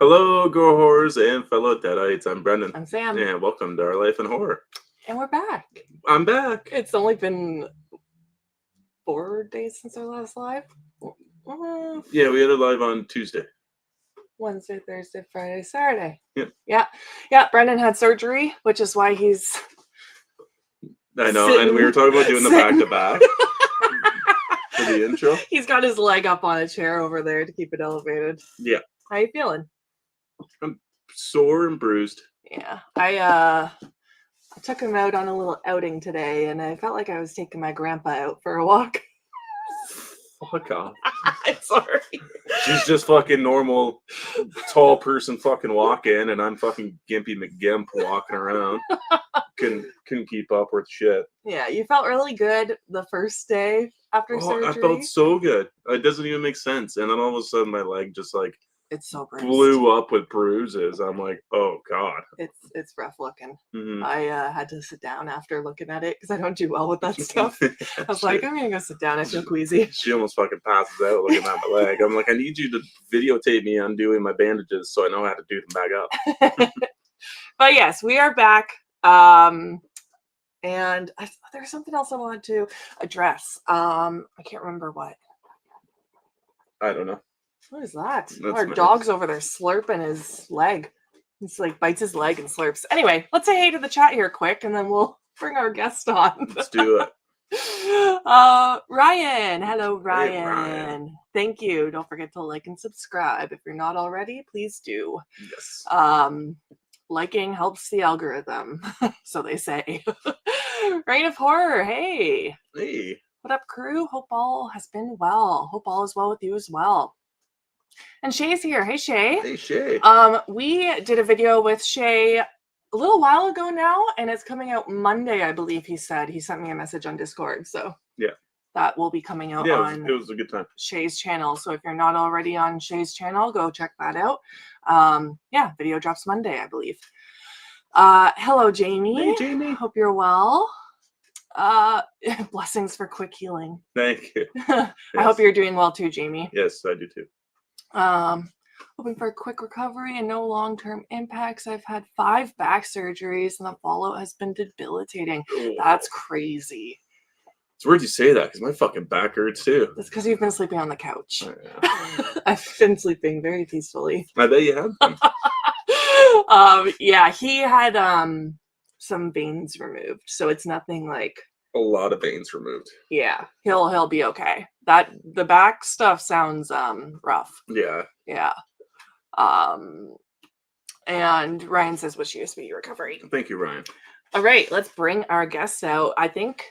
Hello, Go Horrors and fellow Deadites. I'm Brendan. I'm Sam. And welcome to Our Life in Horror. And we're back. I'm back. It's only been 4 days since our last live. Yeah, we had it live on Tuesday. Wednesday, Thursday, Friday, Saturday. Yeah. Yeah, Brendan had surgery, which is why he's... I know, and we were talking about doing the back-to-back for the intro. He's got his leg up on a chair over there to keep it elevated. Yeah. How you feeling? I'm sore and bruised. Yeah. I took him out on a little outing today, and I felt like I was taking my grandpa out for a walk. Fuck off. I'm sorry. She's just fucking normal, tall person fucking walking, and I'm fucking Gimpy McGimp walking around. Couldn't keep up with shit. Yeah, you felt really good the first day after surgery. I felt so good. It doesn't even make sense. And then all of a sudden my leg just like it's so bruised. Blew up with bruises. I'm like, oh god. It's rough looking. Mm-hmm. I had to sit down after looking at it because I don't do well with that stuff. I was like, I'm gonna go sit down. I feel queasy. She almost fucking passes out looking at my leg. I'm like, I need you to videotape me undoing my bandages so I know how to do them back up. But yes, we are back. And there's something else I wanted to address. I can't remember what. I don't know. What is that? Our dog's over there slurping his leg. He's like bites his leg and slurps. Anyway, let's say hey to the chat here quick, and then we'll bring our guest on. Let's do it. Ryan. Hello, Ryan. Hey, Ryan. Thank you. Don't forget to like and subscribe. If you're not already, please do. Yes. Liking helps the algorithm, so they say. Reign of Horror. Hey. Hey. What up, crew? Hope all has been well. Hope all is well with you as well. And Shay's here. Hey, Shay. Hey, Shay. We did a video with Shay a little while ago now, and it's coming out Monday, I believe he said. He sent me a message on Discord, so yeah, that will be coming out on it was a good time. Shay's channel. So if you're not already on Shay's channel, go check that out. Yeah, video drops Monday, I believe. Hello, Jamie. Hey, Jamie. Hope you're well. Blessings for quick healing. Thank you. Yes. I hope you're doing well too, Jamie. Yes, I do too. Hoping for a quick recovery and no long-term impacts. I've had 5 back surgeries and the fallout has been debilitating. Oh. That's crazy. It's weird you say that because my fucking back hurts too. That's because you've been sleeping on the couch. Oh, yeah. I've been sleeping very peacefully. I bet you have been. Yeah, he had some veins removed, so it's nothing like a lot of veins removed. Yeah, he'll be okay. The back stuff sounds rough. Yeah. And Ryan says wish you a speedy recovery. Thank you, Ryan. All right, let's bring our guests out. I think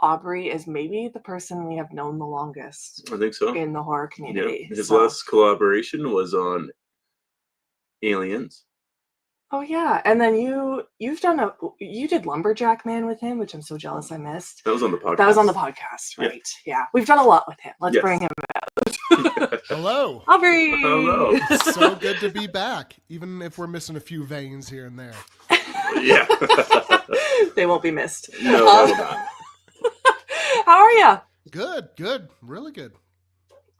Aubrey is maybe the person we have known the longest. I think so. In the horror community. Yeah. His last collaboration was on Aliens. Oh yeah, and then you did Lumberjack Man with him, which I'm so jealous I missed. That was on the podcast. That was on the podcast, right? Yeah. We've done a lot with him. Let's bring him out. Hello, Aubrey. Hello. So good to be back, even if we're missing a few veins here and there. Yeah, they won't be missed. No, not. How are you? Good, really good.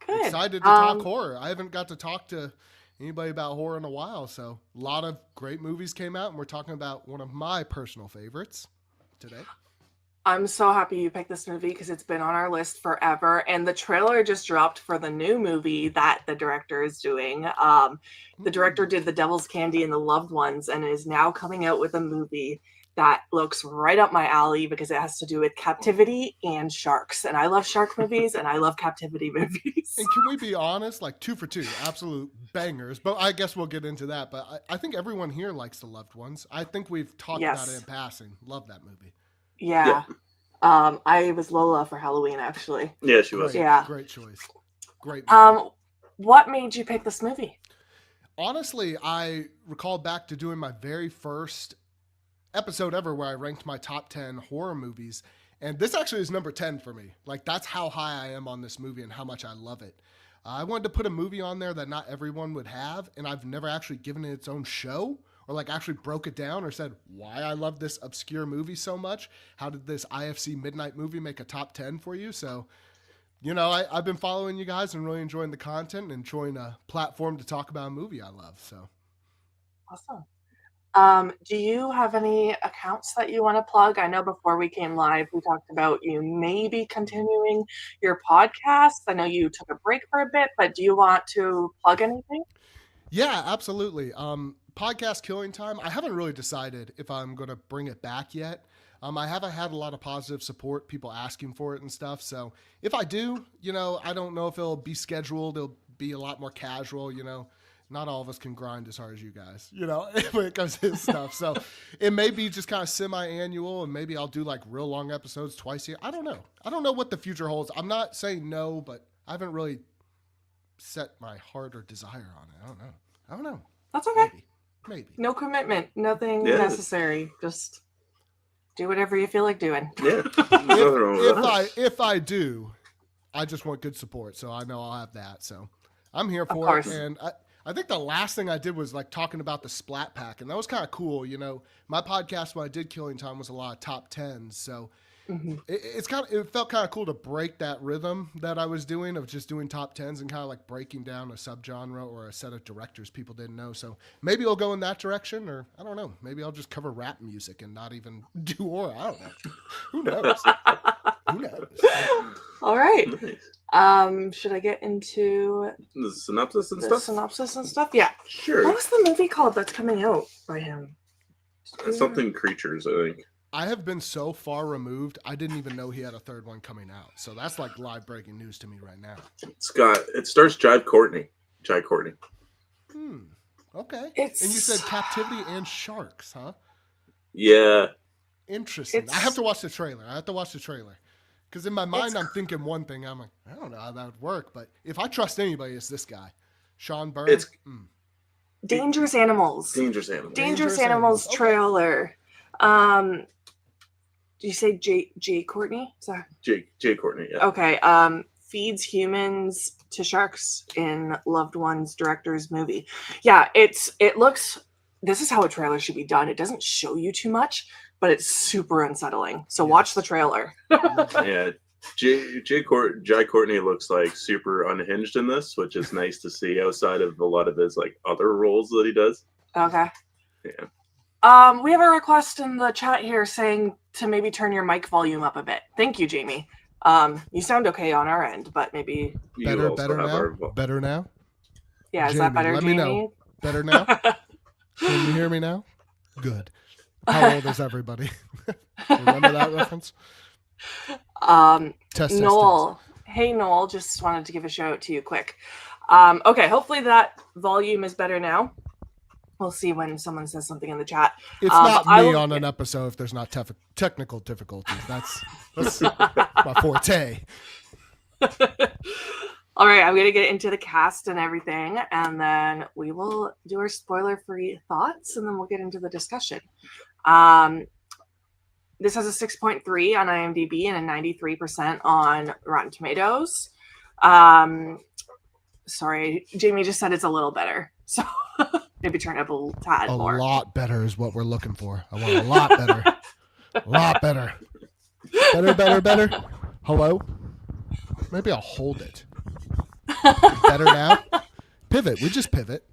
Good. Excited to talk horror. I haven't got to talk to anybody about horror in a while, so a lot of great movies came out, and we're talking about one of my personal favorites today. I'm so happy you picked this movie because it's been on our list forever, and the trailer just dropped for the new movie that the director is doing. The director did The Devil's Candy and The Loved Ones, and is now coming out with a movie that looks right up my alley because it has to do with captivity and sharks. And I love shark movies and I love captivity movies. And can we be honest, like 2 for 2, absolute bangers. But I guess we'll get into that. But I think everyone here likes The Loved Ones. I think we've talked about it in passing. Love that movie. Yeah. I was Lola for Halloween, actually. Yeah, she was. Great choice. Great movie. What made you pick this movie? Honestly, I recall back to doing my very first episode ever where I ranked my top 10 horror movies, and this actually is number 10 for me. Like, that's how high I am on this movie and how much I love it. I wanted to put a movie on there that not everyone would have, and I've never actually given it its own show or like actually broke it down or said why I love this obscure movie so much. How did this IFC Midnight movie make a top 10 for you? So I've been following you guys and really enjoying the content and enjoying a platform to talk about a movie I love. So Awesome. Do you have any accounts that you want to plug? I know before we came live, we talked about you maybe continuing your podcast. I know you took a break for a bit, but do you want to plug anything? yeah, absolutely. Podcast Killing Time. I haven't really decided if I'm going to bring it back yet. I haven't had a lot of positive support, people asking for it and stuff. So if I do, I don't know if it'll be scheduled. It'll be a lot more casual, Not all of us can grind as hard as you guys, when it comes to this stuff. So it may be just kind of semi-annual, and maybe I'll do like real long episodes twice a year. I don't know. I don't know what the future holds. I'm not saying no, but I haven't really set my heart or desire on it. I don't know. That's okay. Maybe. No commitment, nothing Yeah. necessary. Just do whatever you feel like doing. Yeah. There's nothing wrong with that. If I do, I just want good support, so I know I'll have that. So I'm here for course. it. And I think the last thing I did was like talking about the Splat Pack, and that was kind of cool. My podcast when I did Killing Time was a lot of top 10s, so it felt kind of cool to break that rhythm that I was doing of just doing top 10s and kind of like breaking down a subgenre or a set of directors people didn't know. So maybe I'll go in that direction, or I don't know. Maybe I'll just cover rap music and not even do horror. I don't know. Who knows? Who knows? All right. Nice. Should I get into The synopsis and the stuff? synopsis and stuff? Yeah. Sure. What was the movie called that's coming out by him? Something creatures, I think. I have been so far removed, I didn't even know he had a third one coming out. So that's like live breaking news to me right now. It stars Jai Courtney. Okay. It's- And you said Captivity and Sharks, huh? Yeah. Interesting. I have to watch the trailer. Because in my mind, It's- I'm thinking one thing. I'm like, I don't know how that would work. But if I trust anybody, it's this guy. Sean Byrne. It's- Dangerous Animals. Dangerous Animals. Dangerous Dangerous Animals Animals. Okay. trailer. Did you say Jay Courtney? Sorry. Jai Courtney, yeah. Okay. Feeds humans to sharks in loved ones director's movie. Yeah, it looks. This is how a trailer should be done. It doesn't show you too much, but it's super unsettling. So watch the trailer. Yeah. Jai Courtney looks like super unhinged in this, which is nice to see outside of a lot of his like other roles that he does. Okay. Yeah. We have a request in the chat here saying to maybe turn your mic volume up a bit. Thank you, Jamie. You sound okay on our end, but maybe You better also have now? our- Better now? yeah, is Jamie, that better, let me Jamie? know. Better now? Can you hear me now? Good. How old is everybody? Remember that reference? Test. Noel. Hey, Noel. Just wanted to give a shout out to you quick. Okay, hopefully that volume is better now. We'll see when someone says something in the chat. It's not I me will- on an episode if there's not technical difficulties. That's my forte. All right, I'm going to get into the cast and everything, and then we will do our spoiler-free thoughts, and then we'll get into the discussion. This has a 6.3 on IMDb and a 93% on Rotten Tomatoes. Sorry, Jamie just said it's a little better, so maybe turn it up a tad A more. lot better is what we're looking for. I want a lot better. A lot better. Better. Hello? Maybe I'll hold it. Better now? Pivot. We just pivot.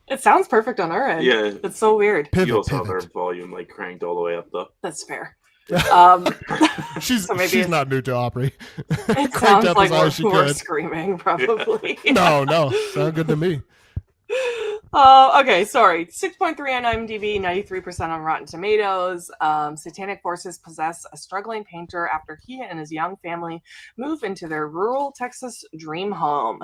It sounds perfect on our end. Yeah. It's so weird. You also have our Pivot. volume like cranked all the way up though. That's fair. She's So maybe she's it's- not new to Aubrey. It Cranked sounds up like as high as she we're could. screaming, probably. No. Sound good to me. Okay, sorry. 6.3 on IMDb, 93% on Rotten Tomatoes. Satanic forces possess a struggling painter after he and his young family move into their rural Texas dream home.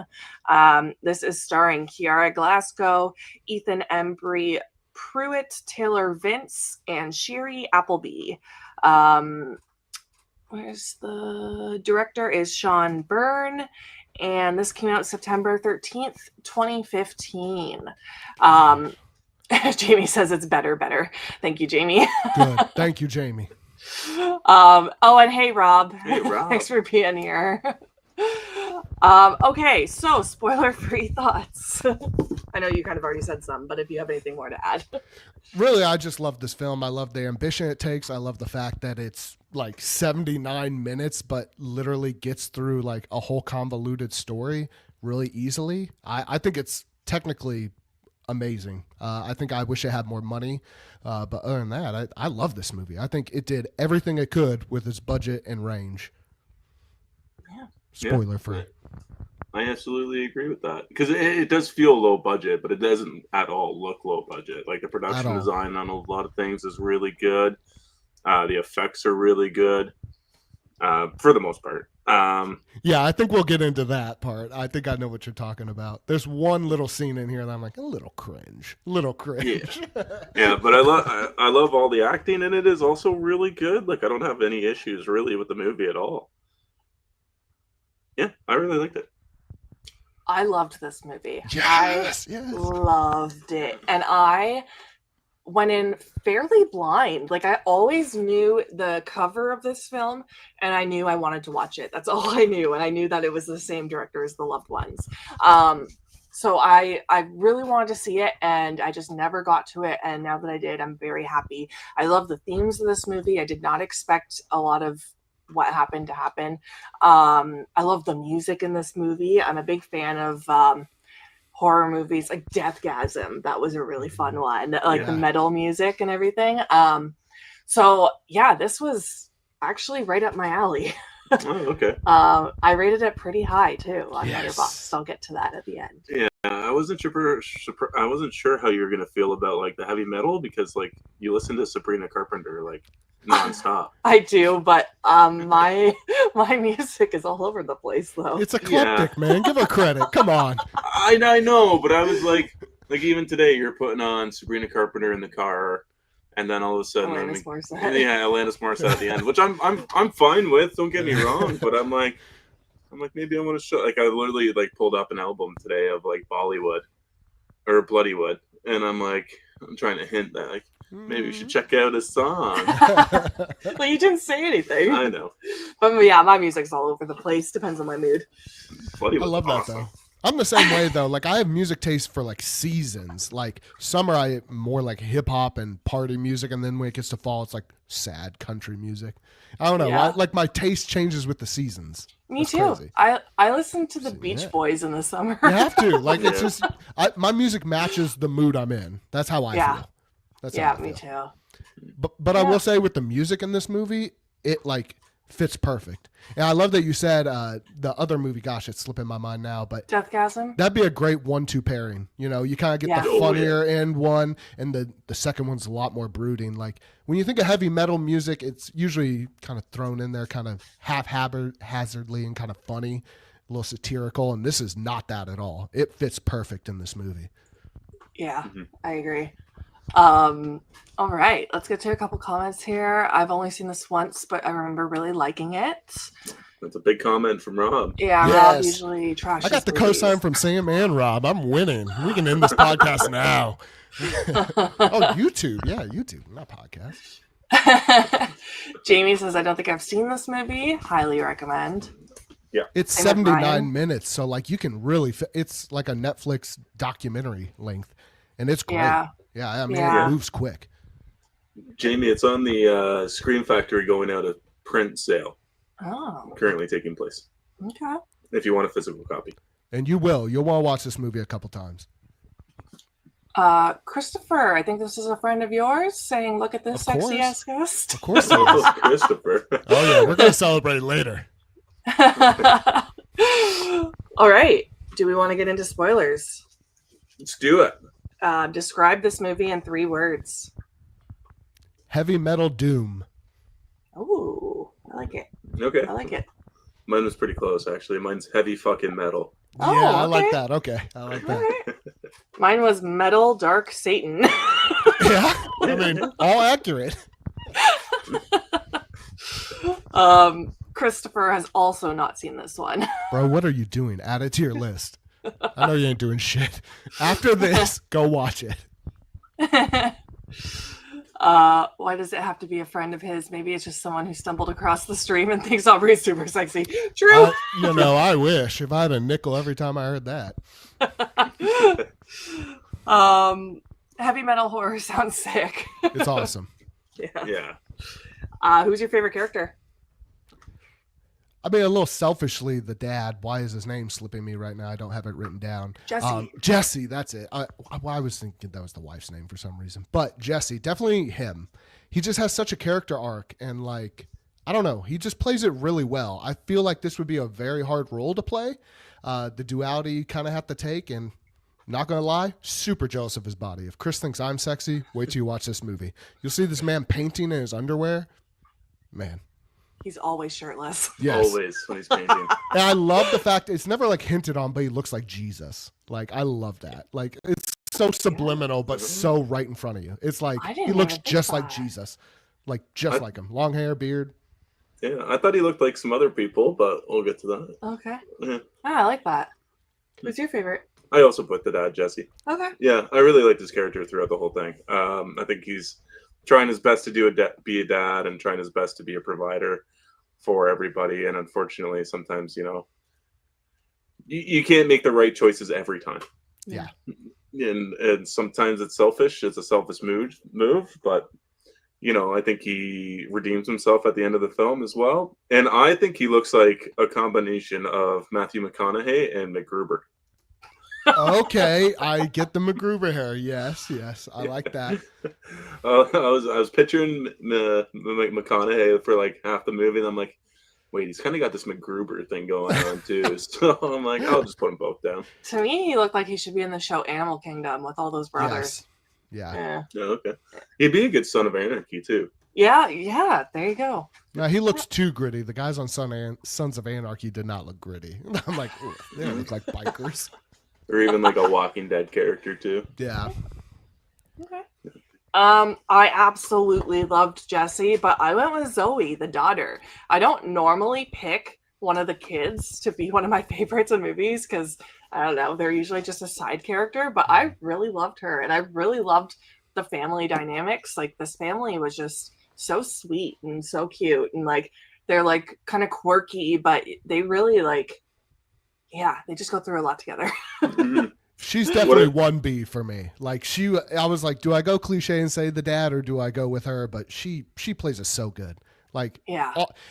This is starring Kiara Glasgow, Ethan Embry Pruitt, Taylor Vince, and Sherry Appleby. Where's the director? Is Sean Byrne. And this came out September 13th, 2015. Jamie says it's better. Thank you, Jamie. Good. Thank you, Jamie. Oh, and hey, Rob. Hey, Rob. Thanks for being here. Okay, so spoiler-free thoughts. I know you kind of already said some, but if you have anything more to add. Really, I just love this film. I love the ambition it takes. I love the fact that it's like 79 minutes, but literally gets through like a whole convoluted story really easily. I think it's technically amazing. I think I wish it had more money. But other than that, I love this movie. I think it did everything it could with its budget and range. Yeah. Spoiler free. I absolutely agree with that because it does feel low budget, but it doesn't at all look low budget. Like the production design on a lot of things is really good. The effects are really good for the most part. Yeah, I think we'll get into that part. I think I know what you're talking about. There's one little scene in here that I'm like a little cringe. Yeah, but I love all the acting in it is also really good. Like I don't have any issues really with the movie at all. Yeah, I really liked it. I loved this movie. Yes. Loved it. And I went in fairly blind. Like I always knew the cover of this film and I knew I wanted to watch it. That's all I knew. And I knew that it was the same director as The Loved Ones. So I really wanted to see it and I just never got to it. And now that I did, I'm very happy. I love the themes of this movie. I did not expect a lot of what happened to happen. I love the music in this movie. I'm a big fan of horror movies like Deathgasm. That was a really fun one. Like the metal music and everything. So yeah, this was actually right up my alley. Oh, okay. I rated it pretty high too on Letterboxd. I'll get to that at the end. Yeah, I wasn't sure how you were gonna feel about like the heavy metal because like you listen to Sabrina Carpenter like nonstop. I do, but my music is all over the place though. It's eclectic, man. Give her credit. Come on. I know, but I was like even today you're putting on Sabrina Carpenter in the car, and then all of a sudden Alanis Morissette. Alanis Morissette at the end, which I'm fine with. Don't get me wrong, but I'm like maybe I want to show. Like I literally like pulled up an album today of like Bollywood or Bloodywood, and I'm trying to hint that like maybe you should check out his song. Well, you didn't say anything. I know, but yeah, my music's all over the place. Depends on my mood. Bloodywood's I love awesome. that though. I'm the same way though. Like I have music taste for like seasons. Like summer, I more like hip hop and party music, and then when it gets to fall, it's like sad country music. I don't know. Yeah. Like my taste changes with the seasons. Me That's too. crazy. I listen to the Beach Boys in the summer. You have to. Like it's just my music matches the mood I'm in. That's how I feel. That's how I feel. Me too. But I will say with the music in this movie, it like fits perfect. And I love that you said the other movie, gosh, it's slipping my mind now, but Deathgasm. that'd be a great 1-2 pairing. You know, you kind of get the funnier end one, and the second one's a lot more brooding. Like when you think of heavy metal music, it's usually kind of thrown in there kind of haphazardly and kind of funny, a little satirical, and this is not that at all. It fits perfect in this movie. Yeah, I agree. All right, let's get to a couple comments here. I've only seen this once, but I remember really liking it. That's a big comment from Rob. Yeah, Yes. Rob usually trashes I got the movies. cosign from Sam and Rob. I'm winning. We can end this podcast now. Oh, YouTube. Yeah, YouTube, not podcast. Jamie says, I don't think I've seen this movie. Highly recommend. Yeah. It's Same with 79 Ryan. minutes, so like you can really it's like a Netflix documentary length, and it's great. Yeah. I mean, Yeah. it moves quick. Jamie, it's on the Scream Factory going out of print sale Oh, currently taking place. okay. If you want a physical copy. And you'll want to watch this movie a couple times. Christopher, I think this is a friend of yours saying, look at this Of course. sexy ass ghost. Of course it is. Oh, Christopher. Oh yeah, we're gonna celebrate later. All right. Do we want to get into spoilers? Let's do it. Describe this movie in 3 words. Heavy metal doom. Oh, I like it. Okay. I like it. Mine was pretty close, actually. Mine's heavy fucking metal. Oh, Yeah, I like okay. that. Okay, I like All that. right. Mine was Metal Dark Satan. Yeah, I mean, all accurate. Christopher has also not seen this one. Bro, what are you doing? Add it to your list. I know you ain't doing shit. After this, go watch it. Why does it have to be a friend of his? Maybe it's just someone who stumbled across the stream and thinks Aubrey's super sexy. True. I wish if I had a nickel every time I heard that. Heavy metal horror sounds sick. It's awesome. Yeah. Who's your favorite character? I mean, a little selfishly, the dad. Why is his name slipping me right now? I don't have it written down. Jesse. Jesse, that's it. I was thinking that was the wife's name for some reason. But Jesse, definitely him. He just has such a character arc. And, like, I don't know. He just plays it really well. I feel like this would be a very hard role to play. The duality you kind of have to take. And not going to lie, super jealous of his body. If Chris thinks I'm sexy, wait till you watch this movie. You'll see this man painting in his underwear. Man. He's always shirtless. Yes. Always when he's painting. And I love the fact it's never like hinted on, but he looks like Jesus. Like, I love that. Like, it's so subliminal, but so right in front of you. It's like he looks just like Jesus, like like him. Long hair, beard. Yeah, I thought he looked like some other people, but we'll get to that. Okay. Yeah. I like that. Who's your favorite? I also put the dad, Jesse. Okay. Yeah, I really liked his character throughout the whole thing. I think he's trying his best to be a dad and trying his best to be a provider for everybody. And unfortunately, sometimes, you can't make the right choices every time. Yeah. And sometimes it's selfish. It's a selfish move. But, I think he redeems himself at the end of the film as well. And I think he looks like a combination of Matthew McConaughey and MacGruber. Okay, I get the MacGruber hair. Yes, I like that. I was picturing McConaughey for like half the movie, and I'm like, wait, he's kind of got this MacGruber thing going on too. So I'm like, I'll just put them both down. To me, he looked like he should be in the show Animal Kingdom with all those brothers. Yes. Yeah. Okay. He'd be a good Son of Anarchy too. Yeah. There you go. No, he looks too gritty. The guys on Sons of Anarchy did not look gritty. I'm like, they don't look like bikers. Or even like a Walking Dead character too. Yeah. Okay. I absolutely loved Jesse, but I went with Zoe, the daughter. I don't normally pick one of the kids to be one of my favorites in movies because I don't know, they're usually just a side character, but I really loved her and I really loved the family dynamics. Like this family was just so sweet and so cute and like they're like kind of quirky, but they really like they just go through a lot together. She's definitely 1B for me. Like I was like, do I go cliche and say the dad or do I go with her? But she plays it so good. Like,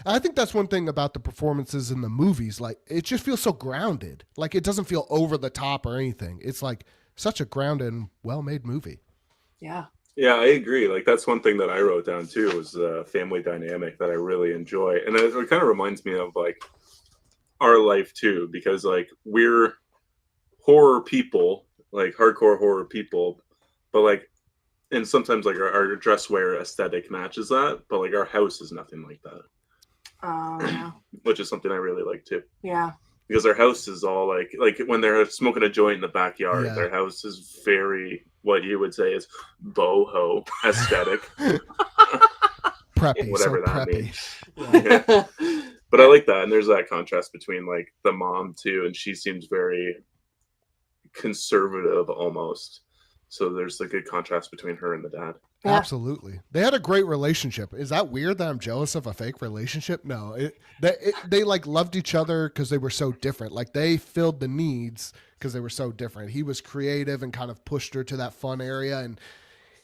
I think that's one thing about the performances in the movies. Like, it just feels so grounded. Like, it doesn't feel over the top or anything. It's like such a grounded and well-made movie. Yeah. Yeah, I agree. Like, that's one thing that I wrote down too was the family dynamic that I really enjoy. And it kind of reminds me of like our life too, because like we're horror people, like hardcore horror people, but like, and sometimes like our dress wear aesthetic matches that, but like our house is nothing like that. Yeah. Which is something I really like too. Yeah. Because our house is all like when they're smoking a joint in the backyard, their house is very what you would say is boho aesthetic. Preppy, whatever so that preppy. means. Yeah. But I like that, and there's that contrast between like the mom too, and she seems very conservative almost. So there's a good contrast between her and the dad. Yeah. Absolutely. They had a great relationship. Is that weird that I'm jealous of a fake relationship? No, they like loved each other because they were so different. Like they filled the needs because they were so different. He was creative and kind of pushed her to that fun area, and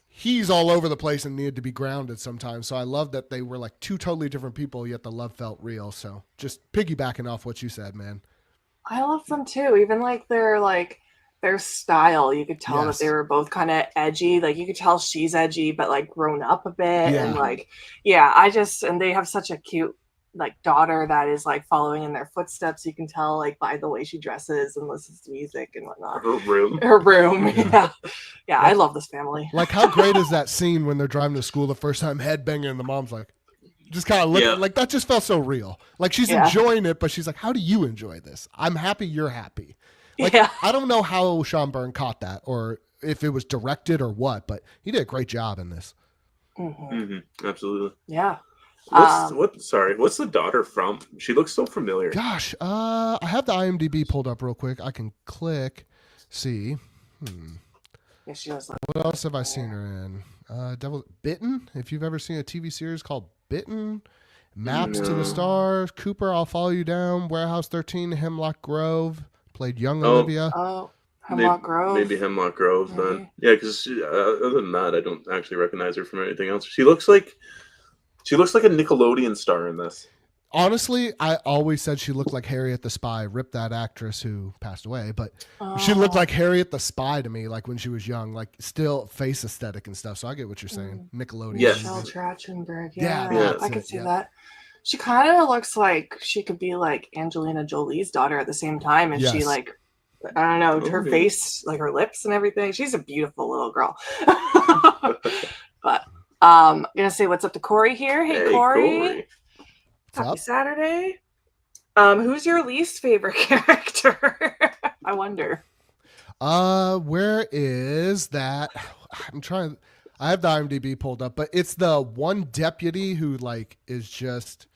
he's all over the place and needed to be grounded sometimes. So I love that they were like two totally different people, yet the love felt real. So just piggybacking off what you said, man. I love them too. Even like their style, you could tell that they were both kind of edgy. Like you could tell she's edgy, but like grown up a bit. Yeah. And like, and they have such a cute like daughter that is like following in their footsteps. You can tell like by the way she dresses and listens to music and whatnot. Her room. Yeah. I love this family. Like how great is that scene when they're driving to school the first time, headbanging, and the mom's like, just kind of looking like that just felt so real. Like she's enjoying it, but she's like, how do you enjoy this? I'm happy you're happy. Like, I don't know how Sean Byrne caught that or if it was directed or what, but he did a great job in this. Absolutely. Yeah. What's the daughter from? She looks so familiar. Gosh, I have the IMDb pulled up real quick. I can click, see. Yeah, she was like, what else have I seen her in? Devil Bitten. If you've ever seen a TV series called Bitten, Maps to the No. Stars, Cooper, I'll Follow You Down, Warehouse 13, Hemlock Grove, played young Oh, Olivia. Oh, Hemlock Grove. Maybe Hemlock Grove then. Maybe. Yeah, because other than that, I don't actually recognize her from anything else. She looks like a Nickelodeon star in this. Honestly, I always said she looked like Harriet the Spy. Rip that actress who passed away, but she looked like Harriet the Spy to me, like when she was young, like still face aesthetic and stuff. So I get what you're saying. Nickelodeon. Yes. Michelle Trachtenberg. Yeah, Yeah, that's I could it, see yeah. that. She kind of looks like she could be like Angelina Jolie's daughter at the same time, and she Yes. like, I don't know, her Okay. face, like her lips and everything. She's a beautiful little girl. But I'm gonna say what's up to Corey here. Hey, Corey. What's Happy up? Saturday. Who's your least favorite character? I wonder. Where is that? I'm trying. I have the IMDb pulled up, but it's the one deputy who like is just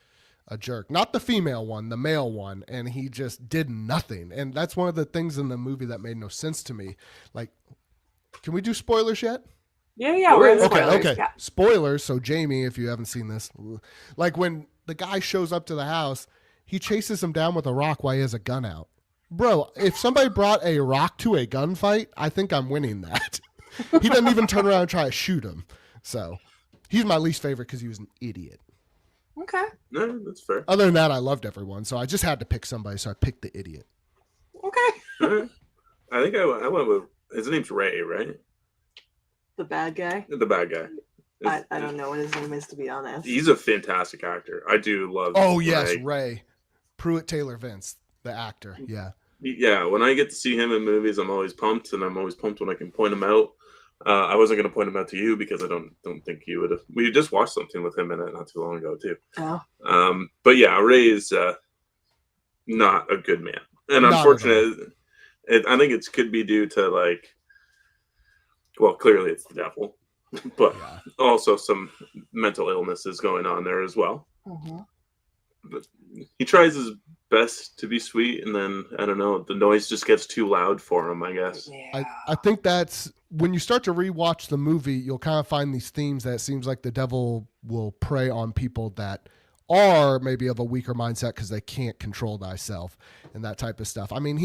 a jerk. Not the female one, the male one, and he just did nothing. And that's one of the things in the movie that made no sense to me. Like, can we do spoilers yet? Yeah, we're in Okay, spoilers. okay. Yeah. Spoilers. So Jamie, if you haven't seen this, like when the guy shows up to the house, he chases him down with a rock while he has a gun out. Bro, if somebody brought a rock to a gunfight, I think I'm winning that. He doesn't even turn around and try to shoot him. So he's my least favorite because he was an idiot. Okay. No, that's fair. Other than that, I loved everyone. So I just had to pick somebody. So I picked the idiot. Okay. Alright. I think I went with his name's Ray, right? The bad guy. The bad guy. I don't know what his name is, to be honest. He's a fantastic actor. I do love. Oh, yes, Ray. Ray. Pruitt Taylor Vince, the actor. Yeah. Yeah, when I get to see him in movies, I'm always pumped, and I'm always pumped when I can point him out. I wasn't going to point him out to you because I don't think you would have. We just watched something with him in it not too long ago too. Oh. But yeah, Ray is not a good man, and Not unfortunately, I think it could be due to like, well, clearly it's the devil, but Yeah. also some mental illnesses going on there as well. Mhm. But he tries his best to be sweet, and then I don't know, the noise just gets too loud for him, I guess. Yeah. I think that's when you start to rewatch the movie, you'll kind of find these themes that it seems like the devil will prey on people that are maybe of a weaker mindset because they can't control thyself and that type of stuff. I mean,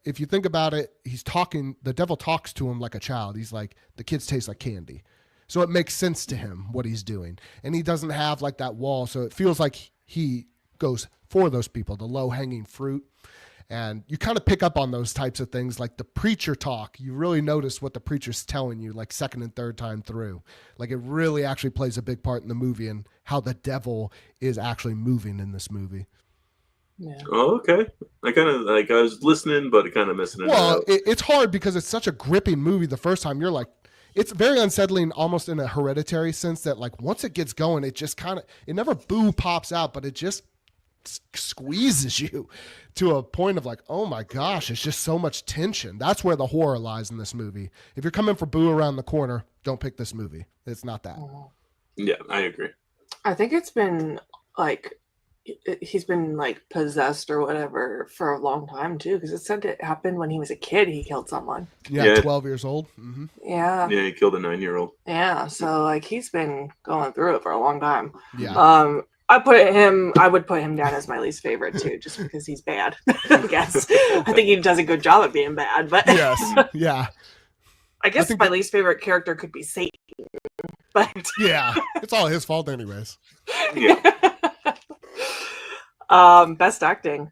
if you think about it, the devil talks to him like a child. He's like, the kids taste like candy. So it makes sense to him what he's doing. And he doesn't have like that wall. So it feels like he goes for those people, the low hanging fruit. And you kind of pick up on those types of things, like the preacher talk. You really notice what the preacher's telling you, like second and third time through. Like it really actually plays a big part in the movie and how the devil is actually moving in this movie. Yeah. Oh, okay. I kind of like I was listening, but kind of missing it. Well, out. it's hard because it's such a gripping movie the first time. You're like, it's very unsettling almost in a hereditary sense that like once it gets going, it just kind of, it never boo pops out, but it just squeezes you to a point of like, oh my gosh, it's just so much tension. That's where the horror lies in this movie. If you're coming for boo around the corner, don't pick this movie. It's not that. Yeah, I agree. I think it's been like he's been like possessed or whatever for a long time too, because it said it happened when he was a kid. He killed someone. Yeah, Yeah. 12 years old. Mm-hmm. Yeah. Yeah, he killed a 9-year-old. Yeah. So like he's been going through it for a long time. Yeah. I would put him down as my least favorite too, just because he's bad. I guess. I think he does a good job at being bad, but Yes. Yeah. I guess think my least favorite character could be Satan. But Yeah. It's all his fault anyways. Yeah. Best acting.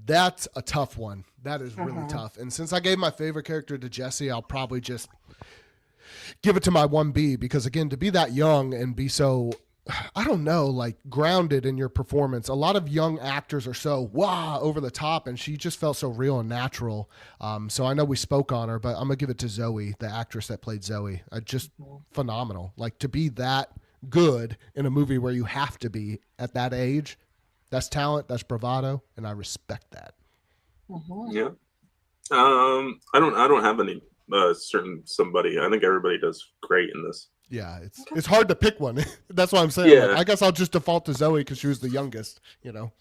That's a tough one. That is really Mhm. tough. And since I gave my favorite character to Jesse, I'll probably just give it to my 1B because again, to be that young and be so, I don't know, like grounded in your performance. A lot of young actors are so over the top, and she just felt so real and natural. So I know we spoke on her, but I'm gonna give it to Zoe, the actress that played Zoe. Just phenomenal. Like to be that good in a movie where you have to be at that age. That's talent. That's bravado, and I respect that. Mhm. Yeah. I don't have any certain somebody. I think everybody does great in this. Yeah, it's hard to pick one. That's what I'm saying. Like, Yeah. I guess I'll just default to Zoe because she was the youngest. You know.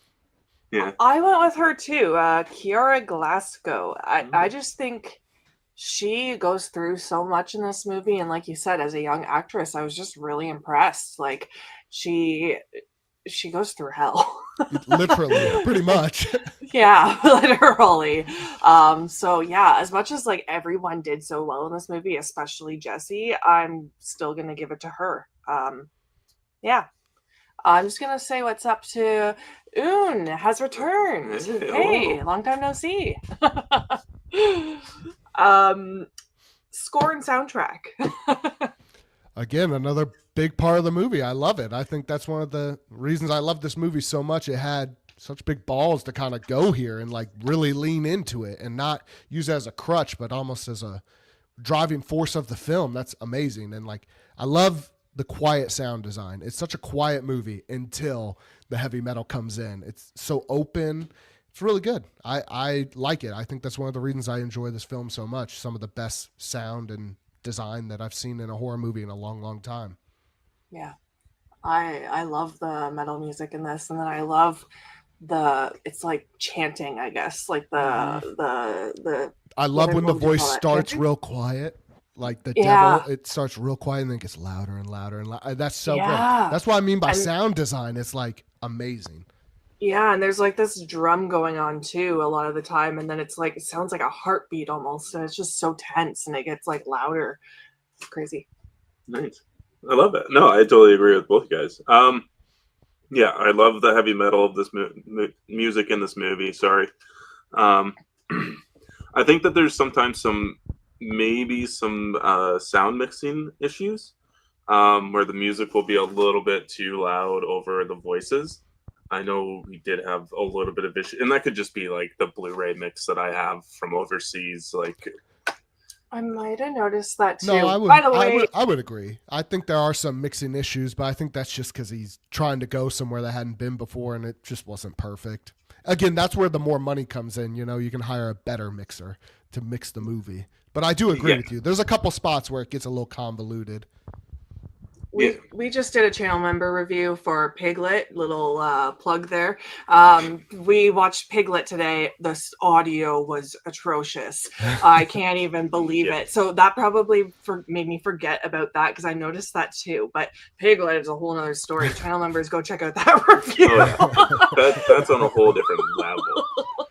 Yeah. I went with her too, Kiara Glasgow. I just think she goes through so much in this movie, and like you said, as a young actress, I was just really impressed. Like she goes through hell. Literally, pretty much. Yeah, literally. So yeah, as much as like everyone did so well in this movie, especially Jessie, I'm still gonna give it to her. Yeah. I'm just gonna say what's up to Un has returned. Hey, long time no see. um Score and soundtrack. Again, another big part of the movie. I love it. I think that's one of the reasons I love this movie so much. It had such big balls to kind of go here and like really lean into it and not use it as a crutch, but almost as a driving force of the film. That's amazing. And like, I love the quiet sound design. It's such a quiet movie until the heavy metal comes in. It's so open. It's really good. I like it. I think that's one of the reasons I enjoy this film so much. Some of the best sound and design that I've seen in a horror movie in a long, long time. Yeah. I love the metal music in this, and then I love it's like chanting, I guess. Like the I love when the voice starts real quiet. Like the devil, it starts real quiet and then gets louder and louder and louder. That's so good. That's what I mean by sound design. It's like amazing. Yeah, and there's like this drum going on too a lot of the time, and then it's like it sounds like a heartbeat almost, and it's just so tense, and it gets like louder. It's crazy. Nice. I love it. No, I totally agree with both guys. Yeah, I love the heavy metal of this music in this movie. Sorry. I think that there's sometimes maybe some sound mixing issues where the music will be a little bit too loud over the voices. I know we did have a little bit of issue, and that could just be like the Blu-ray mix that I have from overseas. Like, I might have noticed that too. No, By the way, I would agree. I think there are some mixing issues, but I think that's just because he's trying to go somewhere that hadn't been before, and it just wasn't perfect. Again, that's where the more money comes in. You know, you can hire a better mixer to mix the movie. But I do agree with you. There's a couple spots where it gets a little convoluted. We just did a channel member review for Piglet, little plug there. We watched Piglet today. The audio was atrocious. I can't even believe it. So that probably made me forget about that because I noticed that too. But Piglet is a whole other story. Channel members, go check out that review. That's on a whole different level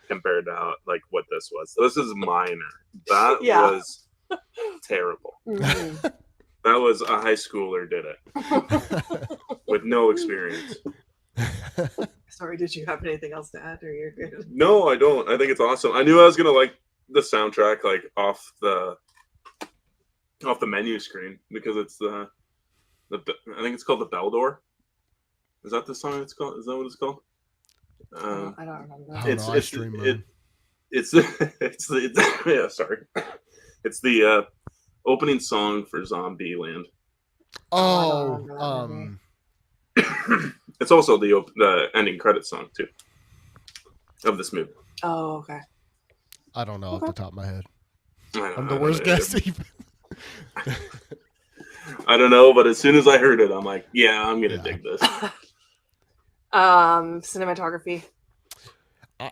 compared to how, like what this was. This is minor. That was terrible. Mm-hmm. That was a high schooler did it with no experience. Sorry, did you have anything else to add, or you're good? No, I don't. I think it's awesome. I knew I was gonna like the soundtrack like off the menu screen because it's the I think it's called the Bell Door. Is that the song it's called? Is that what it's called? I don't remember. It's the opening song for Zombieland. It's also the ending credit song too of this movie. Oh, okay. I don't know off the top of my head. I'm the worst guest even. I don't know, but as soon as I heard it, I'm like, yeah, I'm gonna dig this. Cinematography.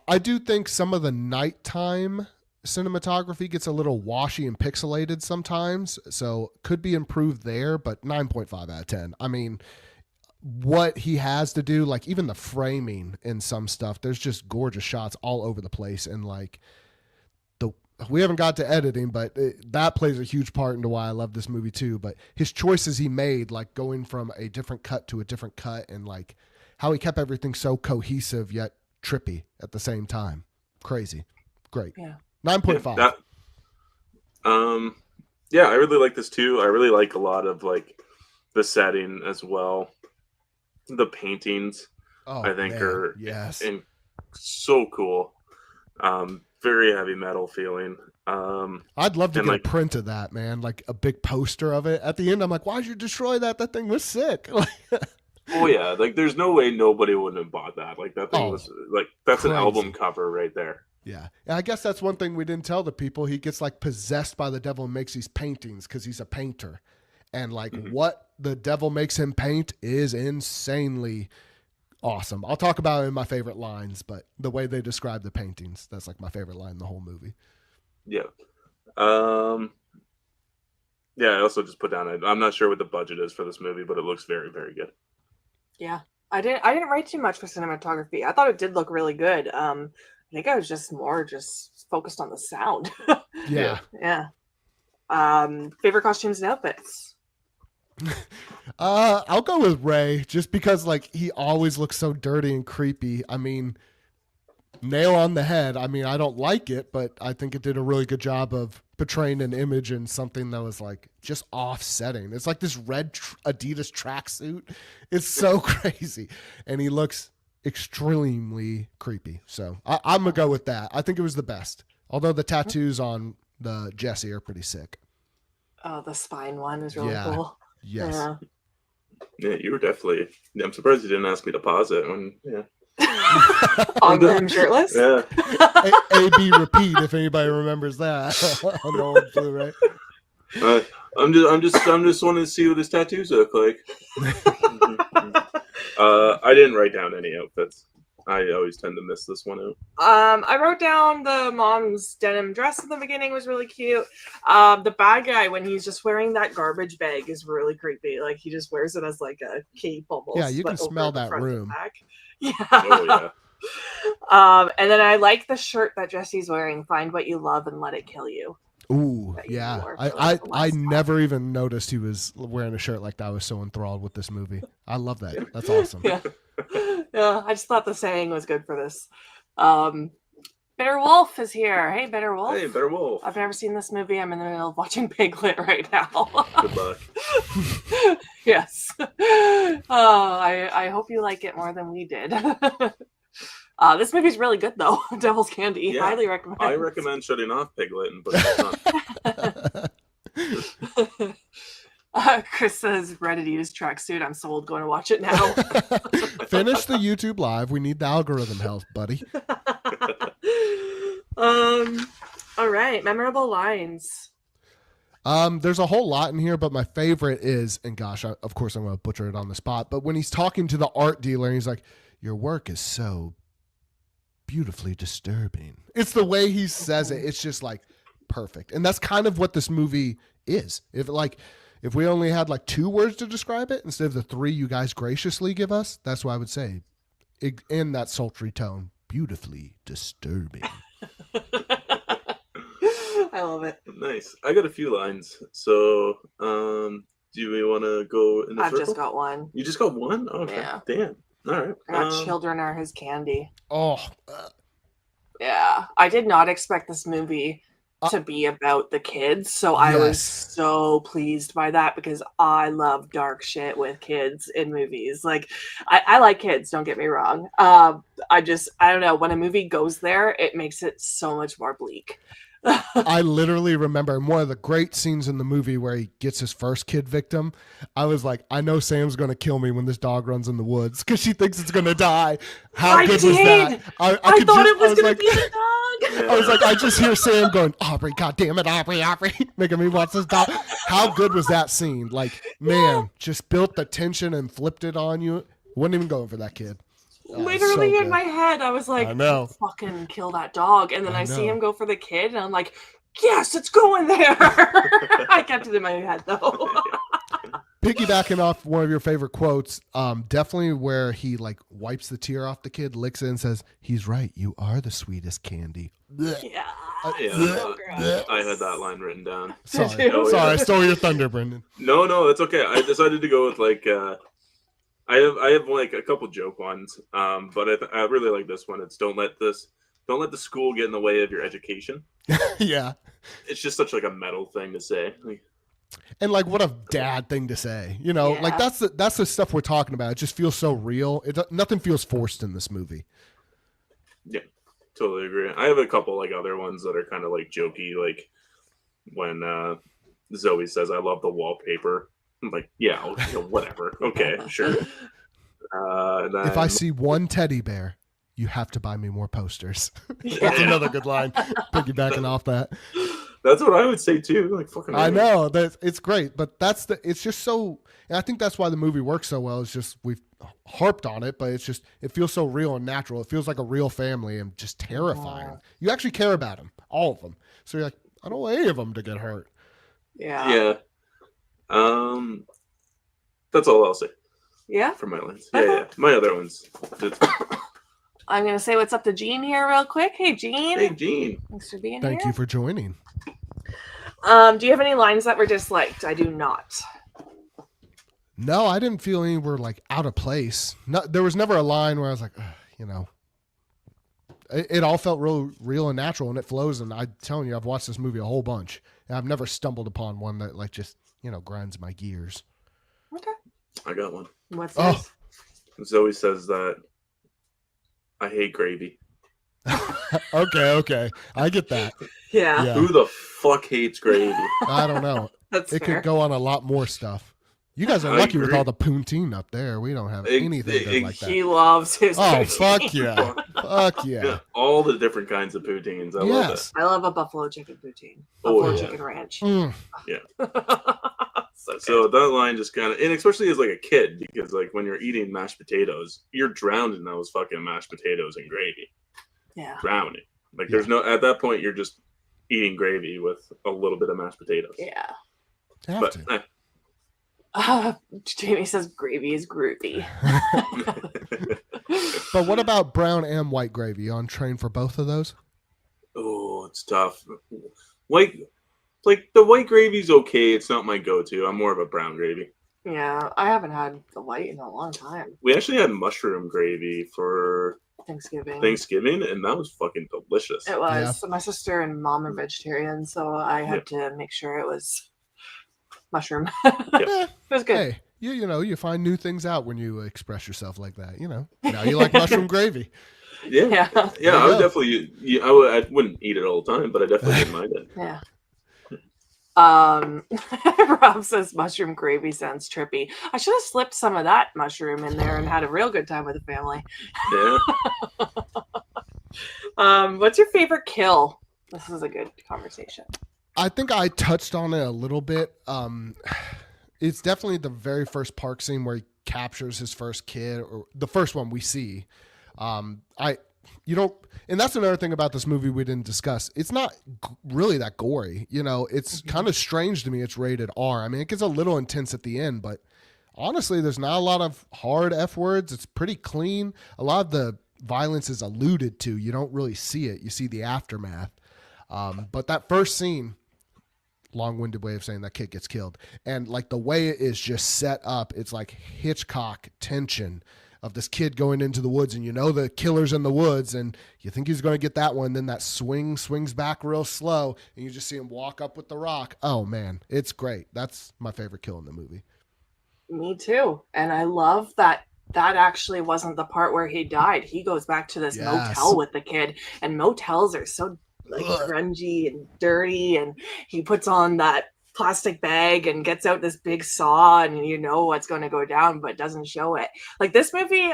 I do think some of the nighttime cinematography gets a little washy and pixelated sometimes, so could be improved there, but 9.5 out of 10. I mean, what he has to do, like even the framing in some stuff, there's just gorgeous shots all over the place, and like we haven't got to editing, but that plays a huge part into why I love this movie too. But his choices he made, like going from a different cut to a different cut, and like how he kept everything so cohesive yet trippy at the same time. Crazy. Great. Yeah. 9.5. Yeah, I really like this too. I really like a lot of like the setting as well. The paintings, I think, are so cool. Very heavy metal feeling. I'd love to get a print of that, man. Like a big poster of it. At the end, I'm like, why'd you destroy that? That thing was sick. Oh yeah, like there's no way nobody wouldn't have bought that. Like that thing was like that's crazy. An album cover right there. Yeah. And I guess that's one thing we didn't tell the people. He gets like possessed by the devil and makes these paintings because he's a painter. And like what the devil makes him paint is insanely awesome. I'll talk about it in my favorite lines, but the way they describe the paintings, that's like my favorite line in the whole movie. Yeah. Yeah, I also just put down. I'm not sure what the budget is for this movie, but it looks very, very good. Yeah. I didn't write too much for cinematography. I thought it did look really good. I think I was just more focused on the sound. Yeah. Yeah. Favorite costumes and outfits? I'll go with Ray just because like he always looks so dirty and creepy. I mean, nail on the head. I mean, I don't like it, but I think it did a really good job of portraying an image and something that was like just offsetting. It's like this red Adidas tracksuit. It's so crazy. And he looks extremely creepy. So I'm going to go with that. I think it was the best. Although the tattoos on the Jesse are pretty sick. Oh, the spine one is really cool. Yes. Yeah, you were definitely. I'm surprised you didn't ask me to pause it when. Yeah. On him shirtless. Yeah. A-B repeat if anybody remembers that on the old Blu-ray. I'm just wanting to see what his tattoos look like. I didn't write down any outfits. I always tend to miss this one out. I wrote down the mom's denim dress in the beginning was really cute. The bad guy when he's just wearing that garbage bag is really creepy. Like he just wears it as like a cape almost. Yeah, you can smell that room. Yeah. Oh yeah. And then I like the shirt that Jesse's wearing. Find what you love and let it kill you. Ooh, yeah. I never even noticed he was wearing a shirt like that. I was so enthralled with this movie. I love that. That's awesome. Yeah. Yeah, I just thought the saying was good for this. Bitter Wolf is here. Hey, Bitter Wolf. Hey, Bitter Wolf. I've never seen this movie. I'm in the middle of watching Piglet right now. Good luck. Yes. I hope you like it more than we did. This movie's really good though. Devil's Candy. Yeah, Highly recommend. I recommend shutting off Piglet and putting it on. Chris says Reddit tracksuit. I'm sold. Going to watch it now. Finish the YouTube live. We need the algorithm help, buddy. All right. Memorable lines. There's a whole lot in here, but my favorite is, and gosh, of course I'm going to butcher it on the spot, but when he's talking to the art dealer, and he's like, "Your work is so beautifully disturbing." It's the way he says it. It's just like perfect. And that's kind of what this movie is. If we only had like 2 words to describe it instead of the 3 you guys graciously give us, that's what I would say. In that sultry tone, beautifully disturbing. I love it. Nice. I got a few lines. So, do we want to go in the circle? I've just got one. You just got one? Oh, okay. Yeah. Damn. All right. I got children are his candy. Oh. Yeah. I did not expect this movie to be about the kids. So I was so pleased by that because I love dark shit with kids in movies. Like I like kids, don't get me wrong. I don't know. When a movie goes there, it makes it so much more bleak. I literally remember one of the great scenes in the movie where he gets his first kid victim. I was like, I know Sam's going to kill me when this dog runs in the woods because she thinks it's going to die. How good was that? I thought it was going to be the dog. I was like, I just hear Sam going, Aubrey, God damn it, Aubrey, making me watch this dog. How good was that scene? Like, man, just built the tension and flipped it on you. Wasn't even going for that kid. Literally in my head, I was like, I know. Fucking kill that dog. And then I see him go for the kid, and I'm like, yes, it's going there. I kept it in my head, though. Piggybacking off one of your favorite quotes, definitely where he like wipes the tear off the kid, licks it, and says, "He's right. You are the sweetest candy." Yeah. So I had that line written down. Sorry, I stole your thunder, Brendan. No, that's okay. I decided to go with like. I have like a couple joke ones, but I really like this one. It's don't let the school get in the way of your education. Yeah, it's just such like a metal thing to say. And like what a dad thing to say, you know? Yeah. Like that's the stuff we're talking about. It just feels so real. Nothing feels forced in this movie. Yeah, totally agree. I have a couple like other ones that are kind of like jokey, like when Zoe says, "I love the wallpaper." I'm like, yeah, whatever. Okay, sure. If I see one teddy bear, you have to buy me more posters. Yeah. That's another good line. Piggybacking off that. That's what I would say too. Like fucking. I know that it's great, but it's just so, and I think that's why the movie works so well. It's just we've harped on it, but it feels so real and natural. It feels like a real family and just terrifying. You actually care about them, all of them. So you're like, I don't want any of them to get hurt. Yeah. That's all I'll say Yeah. for my lines. Okay. Yeah. My other ones. I'm gonna say what's up to Jean here real quick. Hey, Jean. Hey, Gene. Thanks for being Thank here. you for joining. Do you have any lines that were disliked? I do not. No, I didn't feel any were like out of place. No, there was never a line where I was like, it all felt real and natural, and it flows. And I'm telling you, I've watched this movie a whole bunch, and I've never stumbled upon one that like just grinds my gears. Okay. I got one. What's Oh. this? Zoe says that I hate gravy. Okay, I get that. Yeah. Yeah. Who the fuck hates gravy? I don't know. That's It fair. could go on a lot more stuff. You guys are I lucky with agree. all the poutine up there. We don't have anything good like that. He loves his Oh, poutine. fuck yeah. Fuck yeah. Yeah, all the different kinds of poutines. I love Yes. I love a buffalo chicken poutine. Oh, Buffalo yeah. chicken ranch. Mm. So it. So that line just kind of, and especially as like a kid, because like when you're eating mashed potatoes, you're drowned in those fucking mashed potatoes and gravy. yeah. Drowning. Like there's no, at that point, you're just eating gravy with a little bit of mashed potatoes. Yeah. Have But to. Jamie says gravy is groovy. But what about brown and white gravy? You on train for both of those? Oh, it's tough. Like the white gravy's okay. It's not my go-to. I'm more of a brown gravy. Yeah, I haven't had the white in a long time. We actually had mushroom gravy for Thanksgiving. Thanksgiving, and that was fucking delicious. It was. So my sister and mom are vegetarian, so I had to make sure it was mushroom. Yeah. It was good. Hey, you find new things out when you express yourself like that. Now you like mushroom gravy. Yeah, Yeah. I would you go. definitely. Yeah, I wouldn't eat it all the time, but I definitely didn't mind it. Yeah. Rob says mushroom gravy sounds trippy. I should have slipped some of that mushroom in there and had a real good time with the family. Yeah, What's your favorite kill? This is a good conversation. I think I touched on it a little bit. It's definitely the very first park scene where he captures his first kid, or the first one we see. And that's another thing about this movie we didn't discuss. It's not really that gory. It's kind of strange to me. It's rated R. I mean, it gets a little intense at the end, but honestly, there's not a lot of hard F words. It's pretty clean. A lot of the violence is alluded to. You don't really see it. You see the aftermath. But that first scene, long-winded way of saying that kid gets killed, and like the way it is just set up, it's like Hitchcock tension of this kid going into the woods, and the killer's in the woods, and you think he's going to get that one, then that swings back real slow, and you just see him walk up with the rock. Oh man, it's great. That's my favorite kill in the movie. Me too. And I love that actually wasn't the part where he died. He goes back to this motel with the kid, and motels are so like grungy and dirty, and he puts on that plastic bag and gets out this big saw, and what's going to go down, but doesn't show it. Like, this movie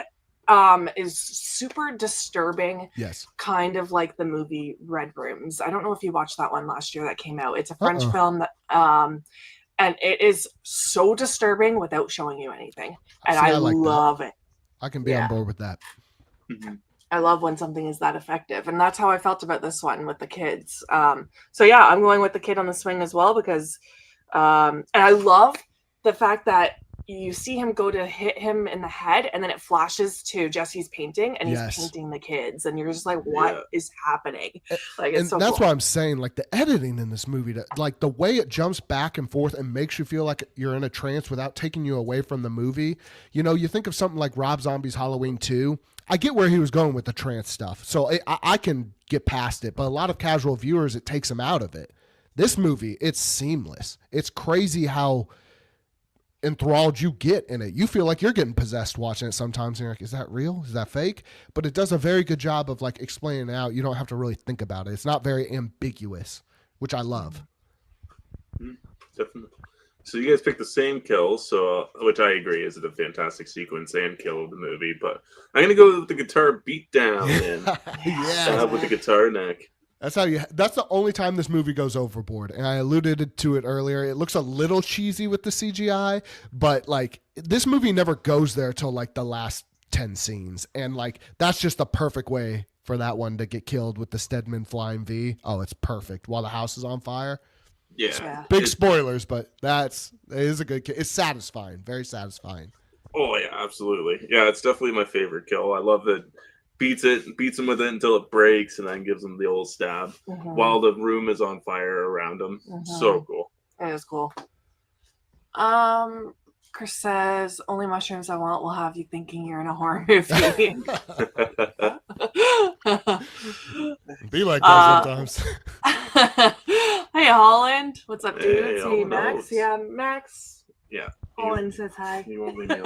is super disturbing. Yes. Kind of like the movie Red Rooms. I don't know if you watched that one last year that came out. It's a French film that and it is so disturbing without showing you anything. And I like love it. I can be on board with that. Mm-hmm. I love when something is that effective. And that's how I felt about this one with the kids. So yeah, I'm going with the kid on the swing as well, because and I love the fact that you see him go to hit him in the head, and then it flashes to Jesse's painting, and he's painting the kids, and you're just like, what is happening? Like, it's so that's cool. what I'm saying. Like, the editing in this movie, like the way it jumps back and forth and makes you feel like you're in a trance without taking you away from the movie. You think of something like Rob Zombie's Halloween 2. I get where he was going with the trance stuff, so I can get past it. But a lot of casual viewers, it takes them out of it. This movie, it's seamless. It's crazy how enthralled you get in it. You feel like you're getting possessed watching it sometimes, and you're like, is that real? Is that fake? But it does a very good job of like explaining it out. You don't have to really think about it. It's not very ambiguous, which I love. Definitely. So you guys picked the same kill, so which I agree is a fantastic sequence and kill of the movie. But I'm gonna go with the guitar beat down and stab with the guitar neck. That's the only time this movie goes overboard. And I alluded to it earlier. It looks a little cheesy with the CGI, but like this movie never goes there till like the last 10 scenes. And like, that's just the perfect way for that one to get killed with the Stedman flying V. Oh, it's perfect while the house is on fire. Yeah. Big spoilers, but it is a good kill. It's satisfying, very satisfying. Oh yeah, absolutely. Yeah, it's definitely my favorite kill. I love that beats him with it until it breaks, and then gives him the old stab while the room is on fire around him. So cool. It is cool. Chris says, "Only mushrooms I want will have you thinking you're in a horror movie." Be like that sometimes. Hey, Holland. What's up, dude? Hey, Max. knows? Yeah, Max. Yeah. Holland says hi. He won't leave me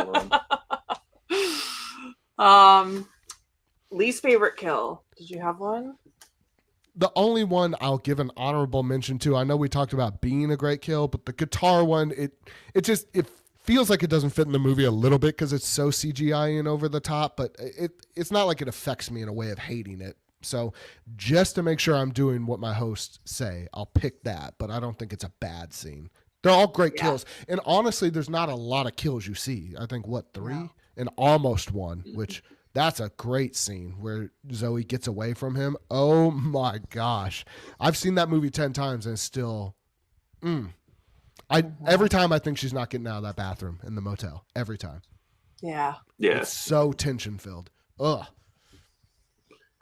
alone. Least favorite kill. Did you have one? The only one I'll give an honorable mention to, I know we talked about being a great kill, but the guitar one, it feels like it doesn't fit in the movie a little bit because it's so CGI and over the top, but it's not like it affects me in a way of hating it. So just to make sure I'm doing what my hosts say, I'll pick that, but I don't think it's a bad scene. They're all great kills. And honestly, there's not a lot of kills you see. I think, 3? No. And almost 1, which that's a great scene where Zoe gets away from him. Oh my gosh. I've seen that movie 10 times and still, every time I think she's not getting out of that bathroom in the motel. Every time. Yeah. It's so tension filled. Ugh.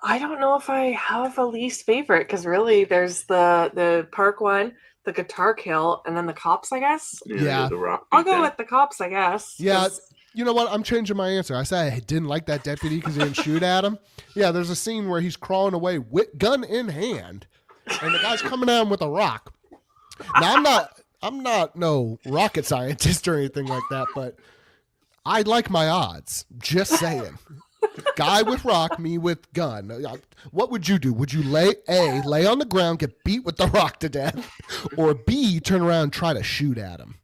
I don't know if I have a least favorite because really there's the park one, the guitar kill, and then the cops, I guess. Yeah. I'll go with the cops, I guess. Yeah. You know what? I'm changing my answer. I said I didn't like that deputy because he didn't shoot at him. Yeah, there's a scene where he's crawling away with gun in hand, and the guy's coming at him with a rock. Now, I'm not no rocket scientist or anything like that, but I like my odds. Just saying. Guy with rock, me with gun. What would you do? Would you lay on the ground, get beat with the rock to death, or B, turn around and try to shoot at him?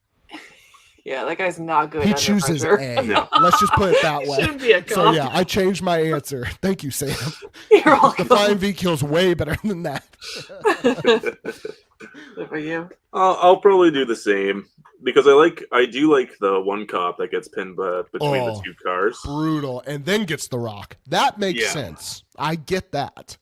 Yeah, that guy's not good. He chooses A. No. Let's just put it that way. Shouldn't be a cop. So yeah, I changed my answer. Thank you, Sam. You're welcome. The Flying V kill's way better than that. What about you? I'll probably do the same because I do like the one cop that gets pinned between the two cars. Brutal, and then gets the rock. That makes sense. I get that.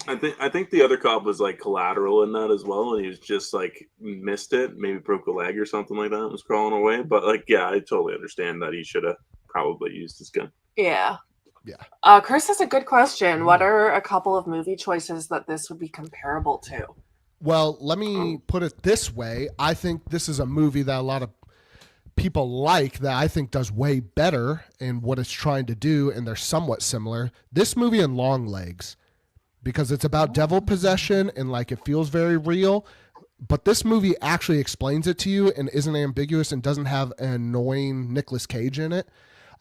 I think the other cop was like collateral in that as well, and he was just like missed it, maybe broke a leg or something like that, and was crawling away. But like, yeah, I totally understand that he should have probably used his gun. Yeah. Yeah. Chris has a good question. What are a couple of movie choices that this would be comparable to? Well, let me put it this way. I think this is a movie that a lot of people like that I think does way better in what it's trying to do, and they're somewhat similar. This movie and Longlegs, because it's about devil possession and like it feels very real. But this movie actually explains it to you and isn't ambiguous and doesn't have an annoying Nicolas Cage in it.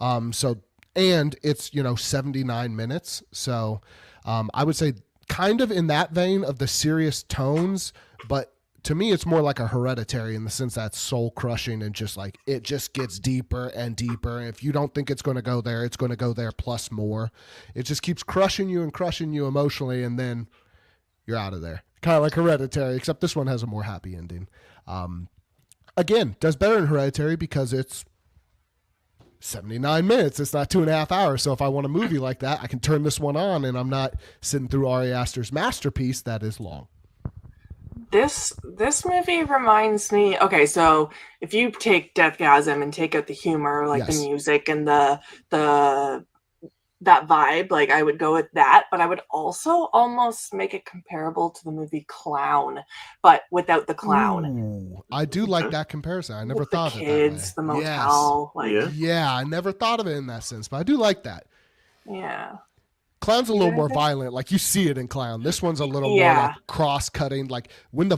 And it's 79 minutes. So I would say kind of in that vein of the serious tones, but to me it's more like a Hereditary in the sense that it's soul crushing and just like it just gets deeper and deeper. And if you don't think it's going to go there, it's going to go there plus more. It just keeps crushing you emotionally, and then you're out of there. Kind of like Hereditary, except this one has a more happy ending. Again, does better in Hereditary because it's 79 minutes. It's not 2.5 hours. So if I want a movie like that, I can turn this one on and I'm not sitting through Ari Aster's masterpiece that is long. This movie reminds me. Okay, so if you take Deathgasm and take out the humor, like the music and the that vibe, like I would go with that, but I would also almost make it comparable to the movie Clown, but without the clown. Ooh, I do like that comparison. I never with thought the of kids, it that way. The motel, I never thought of it in that sense, but I do like that. Yeah. Clown's a little more violent, like you see it in Clown. This one's a little more like cross-cutting, like when the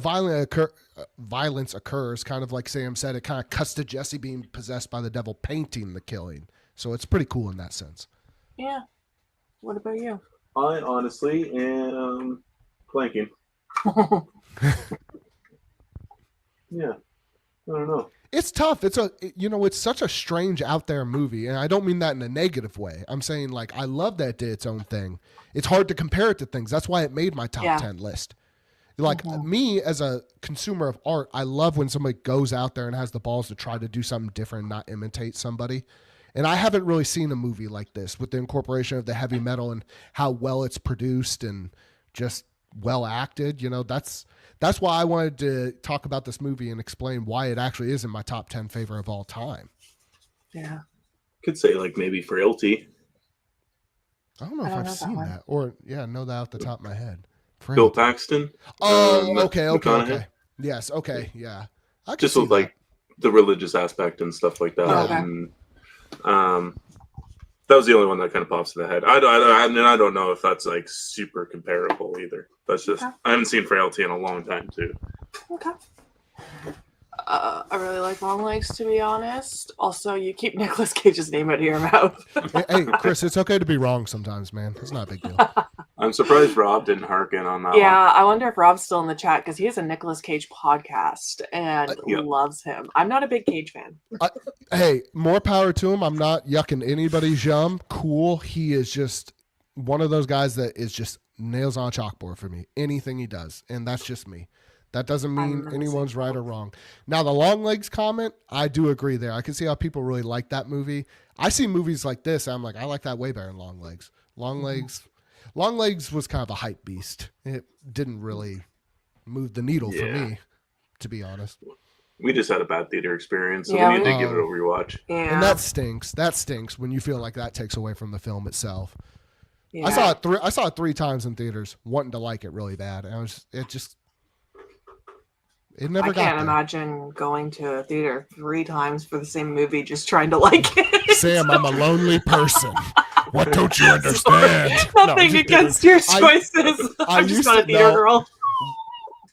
violence occurs, kind of like Sam said, it kind of cuts to Jesse being possessed by the devil painting the killing. So it's pretty cool in that sense. Yeah. What about you? I honestly am blanking. Yeah. I don't know. It's tough. It's such a strange out there movie. And I don't mean that in a negative way. I'm saying like, I love that it did its own thing. It's hard to compare it to things. That's why it made my top 10 list. Like me as a consumer of art, I love when somebody goes out there and has the balls to try to do something different and not imitate somebody. And I haven't really seen a movie like this with the incorporation of the heavy metal and how well it's produced and just well acted. You know, that's why I wanted to talk about this movie and explain why it actually is in my top 10 favorite of all time. Yeah. Could say like maybe Frailty. I don't know if I've seen that or know that off the top of my head. Bill Paxton. Oh, okay. McConaughey. Yes. Okay. Yeah. I just with like the religious aspect and stuff like that. Okay. And that was the only one that kind of pops in the head. I don't know if that's like super comparable either. That's just I haven't seen Frailty in a long time too. Okay. I really like Longlegs, to be honest. Also, you keep Nicolas Cage's name out of your mouth. Hey, Chris, it's okay to be wrong sometimes, man. It's not a big deal. I'm surprised Rob didn't harken on that one. I wonder if Rob's still in the chat because he has a Nicolas Cage podcast and loves him. I'm not a big Cage fan. Hey, more power to him. I'm not yucking anybody's yum. Cool. He is just one of those guys that is just nails on a chalkboard for me. Anything he does. And that's just me. That doesn't mean anyone's right or wrong. Now, the Longlegs comment, I do agree there. I can see how people really like that movie. I see movies like this, and I'm like, I like that way better than Longlegs. Longlegs was kind of a hype beast. It didn't really move the needle for me, to be honest. We just had a bad theater experience, so we need to give it a rewatch. Yeah. And that stinks. That stinks when you feel like that takes away from the film itself. Yeah. I saw it 3 times in theaters, wanting to like it really bad. And it never got there. I can't imagine going to a theater 3 times for the same movie just trying to like it. Sam, I'm a lonely person. What don't you understand? Nothing against your choices. I'm just not a theater girl.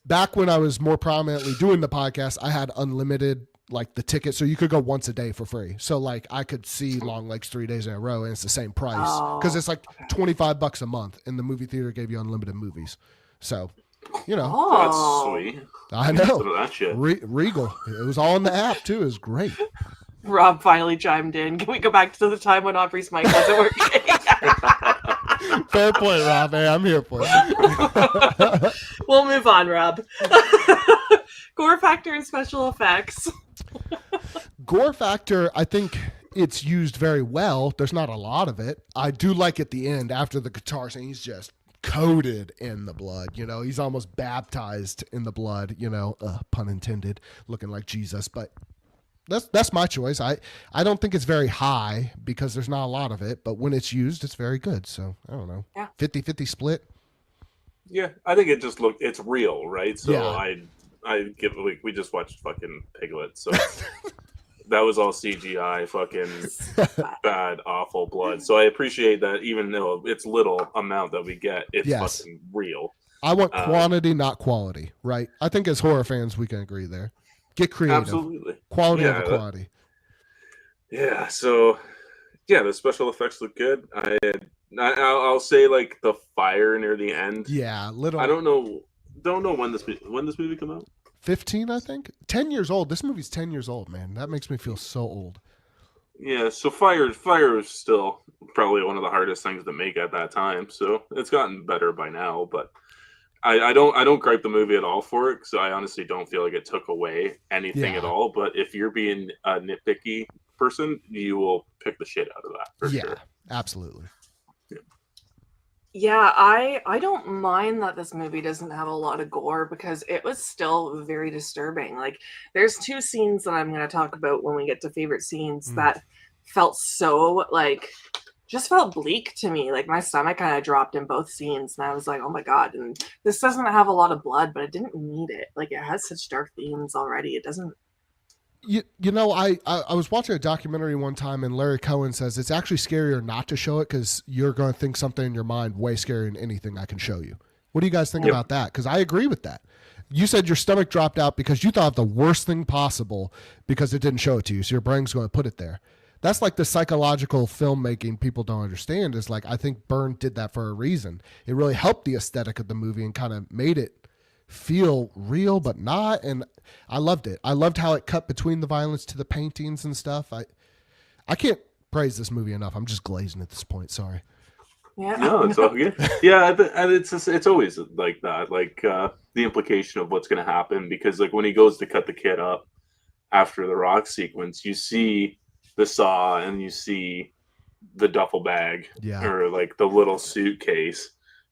Back when I was more prominently doing the podcast, I had unlimited like the ticket, so you could go once a day for free. So like I could see Longlegs 3 days in a row, and it's the same price because it's like $25 a month, and the movie theater gave you unlimited movies. So. You know, that's sweet. I know. That shit. Regal. It was all in the app too. It was great. Rob finally chimed in. Can we go back to the time when Aubrey's mic wasn't working? Fair point, Rob. Hey, I'm here for it. We'll move on, Rob. Gore factor and special effects. Gore factor, I think it's used very well. There's not a lot of it. I do like at the end after the guitar scene, he's just coated in the blood, you know, he's almost baptized in the blood, you know, pun intended, looking like Jesus. But that's my choice. I don't think it's very high because there's not a lot of it, but when it's used, it's very good. So I don't know, 50-50 split. Yeah, I think it just it's real, right? So yeah. I give we just watched fucking Piglet, so that was all CGI, fucking bad, awful blood. So I appreciate that, even though it's little amount that we get, it's fucking real. I want quantity, not quality, right? I think as horror fans, we can agree there. Get creative. Absolutely. Quality over quantity. Yeah, so, the special effects look good. I'll say, like, the fire near the end. Yeah, little. I don't know when this movie come out. 15, I think. 10 years old. This movie's 10 years old, man. That makes me feel so old. Yeah, so fire is still probably one of the hardest things to make at that time. So it's gotten better by now, but I don't gripe the movie at all for it, because I honestly don't feel like it took away anything at all. But if you're being a nitpicky person, you will pick the shit out of that for sure. Absolutely. Yeah, I don't mind that this movie doesn't have a lot of gore because it was still very disturbing. Like, there's 2 scenes that I'm going to talk about when we get to favorite scenes that felt so, like, just felt bleak to me. Like, my stomach kind of dropped in both scenes, and I was like, oh my God. And this doesn't have a lot of blood, but it didn't need it. Like, it has such dark themes already. It doesn't. You know, I was watching a documentary one time, and Larry Cohen says it's actually scarier not to show it because you're going to think something in your mind way scarier than anything I can show you. What do you guys think about that? Because I agree with that. You said your stomach dropped out because you thought of the worst thing possible because it didn't show it to you, so your brain's going to put it there. That's like the psychological filmmaking people don't understand. Is like, I think Byrne did that for a reason. It really helped the aesthetic of the movie and kind of made it feel real but not, and I loved it. I loved how it cut between the violence to the paintings and stuff. I can't praise this movie enough. I'm just glazing at this point, sorry. No, it's all good. And it's always like that, like the implication of what's going to happen, because like when he goes to cut the kid up after the rock sequence, you see the saw and you see the duffel bag Yeah. or like the little suitcase,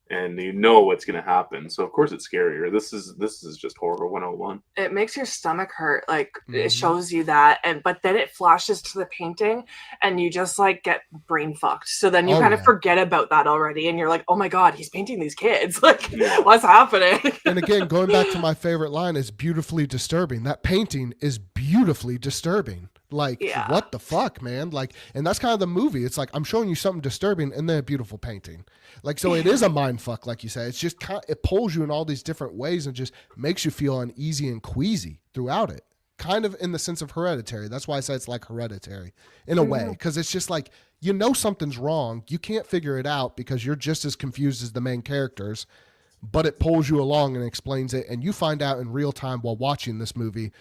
and you know what's going to happen. So of course it's scarier. This is just horror 101. It makes your stomach hurt. Like Mhm. it shows you that, but then it flashes to the painting, and you just like get brain fucked. So then you Oh, kind of yeah. forget about that already, and you're like, oh my god, he's painting these kids. Like, Yeah. what's happening? And again, going back to my favorite line is beautifully disturbing. That painting is beautifully disturbing. Like, Yeah. what the fuck, man? Like, and that's kind of the movie. It's like, I'm showing you something disturbing and then a beautiful painting. Like, so it is a mind fuck, like you say. It's just kind of, it pulls you in all these different ways and just makes you feel uneasy and queasy throughout it. Kind of in the sense of Hereditary. That's why I say it's like Hereditary in a way. Because it's just like, you know something's wrong. You can't figure it out because you're just as confused as the main characters. But it pulls you along and explains it. And you find out in real time while watching this movie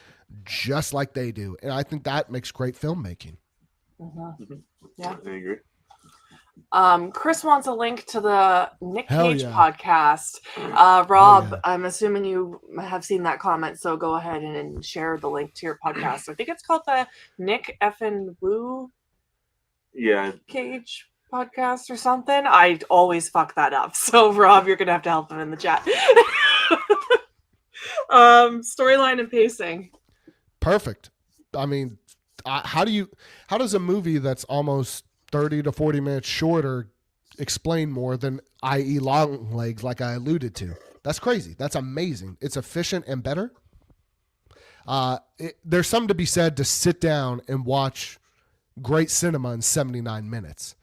just like they do. And I think that makes great filmmaking. Yeah. I agree. Chris wants a link to the Nick Hell Cage yeah. podcast. Rob, yeah. I'm assuming you have seen that comment, so go ahead and share the link to your podcast. I think it's called the Nick Effin Woo Yeah. Cage podcast or something. I always fuck that up. So Rob, you're gonna have to help him in the chat. Storyline and pacing. Perfect. I mean, how does a movie that's almost 30 to 40 minutes shorter explain more than, i.e. long legs, like I alluded to? That's crazy. That's amazing. It's efficient and better. There's something to be said to sit down and watch great cinema in 79 minutes.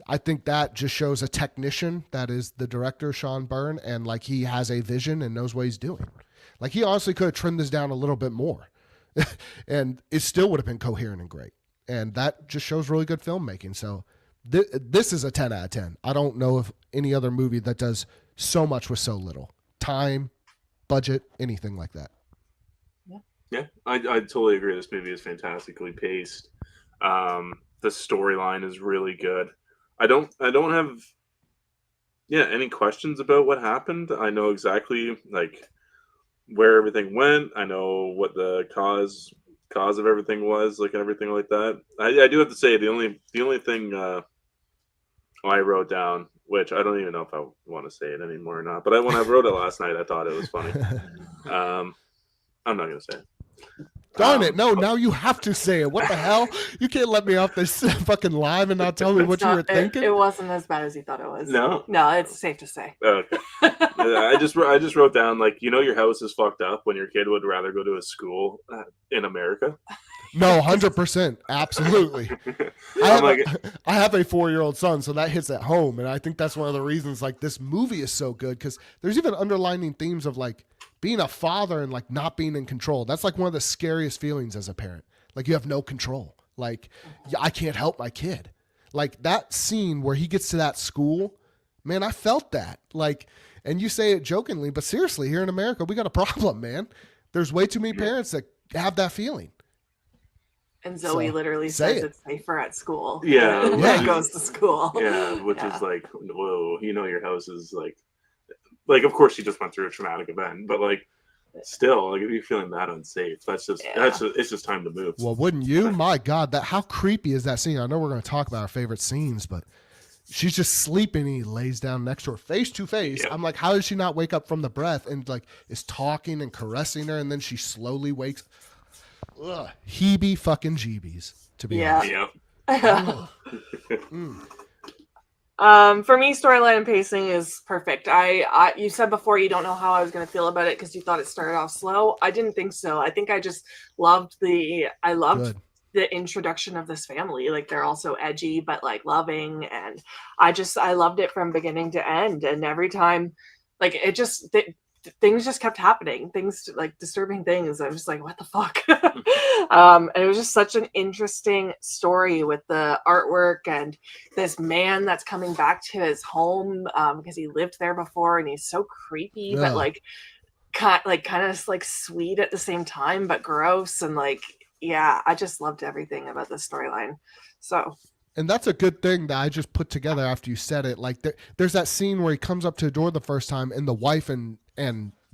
I think that just shows a technician that is the director, Sean Byrne, and like he has a vision and knows what he's doing. Like he honestly could have trimmed this down a little bit more and it still would have been coherent and great. And that just shows really good filmmaking. So this is a 10 out of 10. I don't know of any other movie that does so much with so little time, budget, anything like that. Yeah, I totally agree. This movie is fantastically paced. The storyline is really good. I don't have any questions about what happened. I know exactly like where everything went. I know what the cause of everything was, like everything like that. I do have to say the only thing I wrote down, which I don't even know if I want to say it anymore or not, but when I wrote it last night, I thought it was funny. I'm not gonna say it. Darn it. No, now you have to say it. What the hell? You can't let me off this fucking live and not tell me what you were thinking. It wasn't as bad as you thought it was. No, it's safe to say. Okay. I just wrote down, like, you know, your house is fucked up when your kid would rather go to a school in America. No, 100%. Absolutely. I have a 4-year-old son, so that hits at home. And I think that's one of the reasons like this movie is so good, because there's even underlining themes of like being a father and like not being in control. That's like one of the scariest feelings as a parent. Like you have no control. Like I can't help my kid. Like that scene where he gets to that school, man, I felt that. Like, and you say it jokingly, but seriously, here in America, we got a problem, man. There's way too many parents that have that feeling. And Zoe literally says it's safer at school. Yeah. When he goes to school. Yeah, which is like, whoa, you know, your house is like, of course she just went through a traumatic event, but like, still, like if you're feeling that unsafe, it's just time to move. Well, wouldn't you? My God, how creepy is that scene? I know we're going to talk about our favorite scenes, but she's just sleeping and he lays down next to her face to face. Yep. I'm like, how does she not wake up from the breath and like is talking and caressing her, and then she slowly wakes. Ugh, heebie fucking jeebies, to be honest. Yeah. For me, storyline and pacing is perfect. You said before you don't know how I was going to feel about it because you thought it started off slow. I didn't think so. I think I just loved the introduction of this family. Like they're also edgy but like loving, and I loved it from beginning to end. And every time, like things just kept happening. Things like disturbing things. I was just like, what the fuck? And it was just such an interesting story with the artwork and this man that's coming back to his home because he lived there before, and he's so creepy, but kind of like sweet at the same time, but gross. And like, yeah, I just loved everything about this storyline. So. And that's a good thing that I just put together after you said it. Like there's that scene where he comes up to the door the first time, and the wife and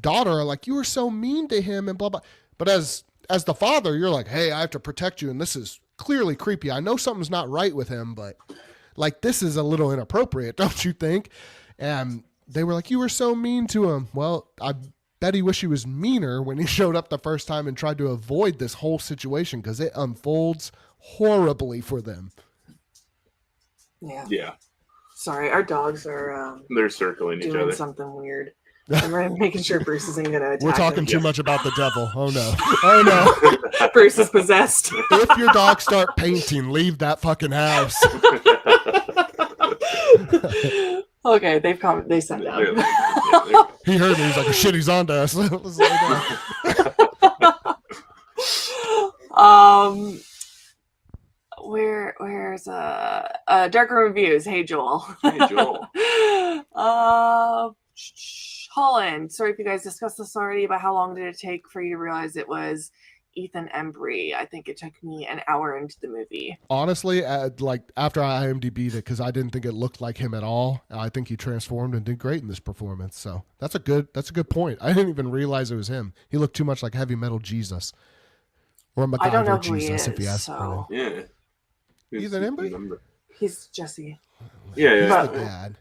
daughter are like, you were so mean to him and blah, blah. But as the father, you're like, hey, I have to protect you, and this is clearly creepy. I know something's not right with him, but like, this is a little inappropriate, don't you think? And they were like, you were so mean to him. Well, I bet he wished he was meaner when he showed up the first time and tried to avoid this whole situation, because it unfolds horribly for them. Yeah. Sorry, our dogs are they're circling each doing other. something weird. And we're making sure Bruce isn't going to attack We're talking him. too much about the devil. Oh, no. Oh, no. Bruce is possessed. If your dogs start painting, leave that fucking house. Okay, they sat down. He heard me. He's like, shit, he's on to us. Let's lay down. Where's Dark Room Reviews? Hey Joel. Hey Joel. Holland. Sorry if you guys discussed this already, but how long did it take for you to realize it was Ethan Embry? I think it took me an hour into the movie. Honestly, like after I IMDb'd it, because I didn't think it looked like him at all. I think he transformed and did great in this performance. So that's a good point. I didn't even realize it was him. He looked too much like Heavy Metal Jesus, or MacGyver Jesus, if you ask for him. Yeah. Ethan Embry? He's Jesse. Yeah. He's the dad.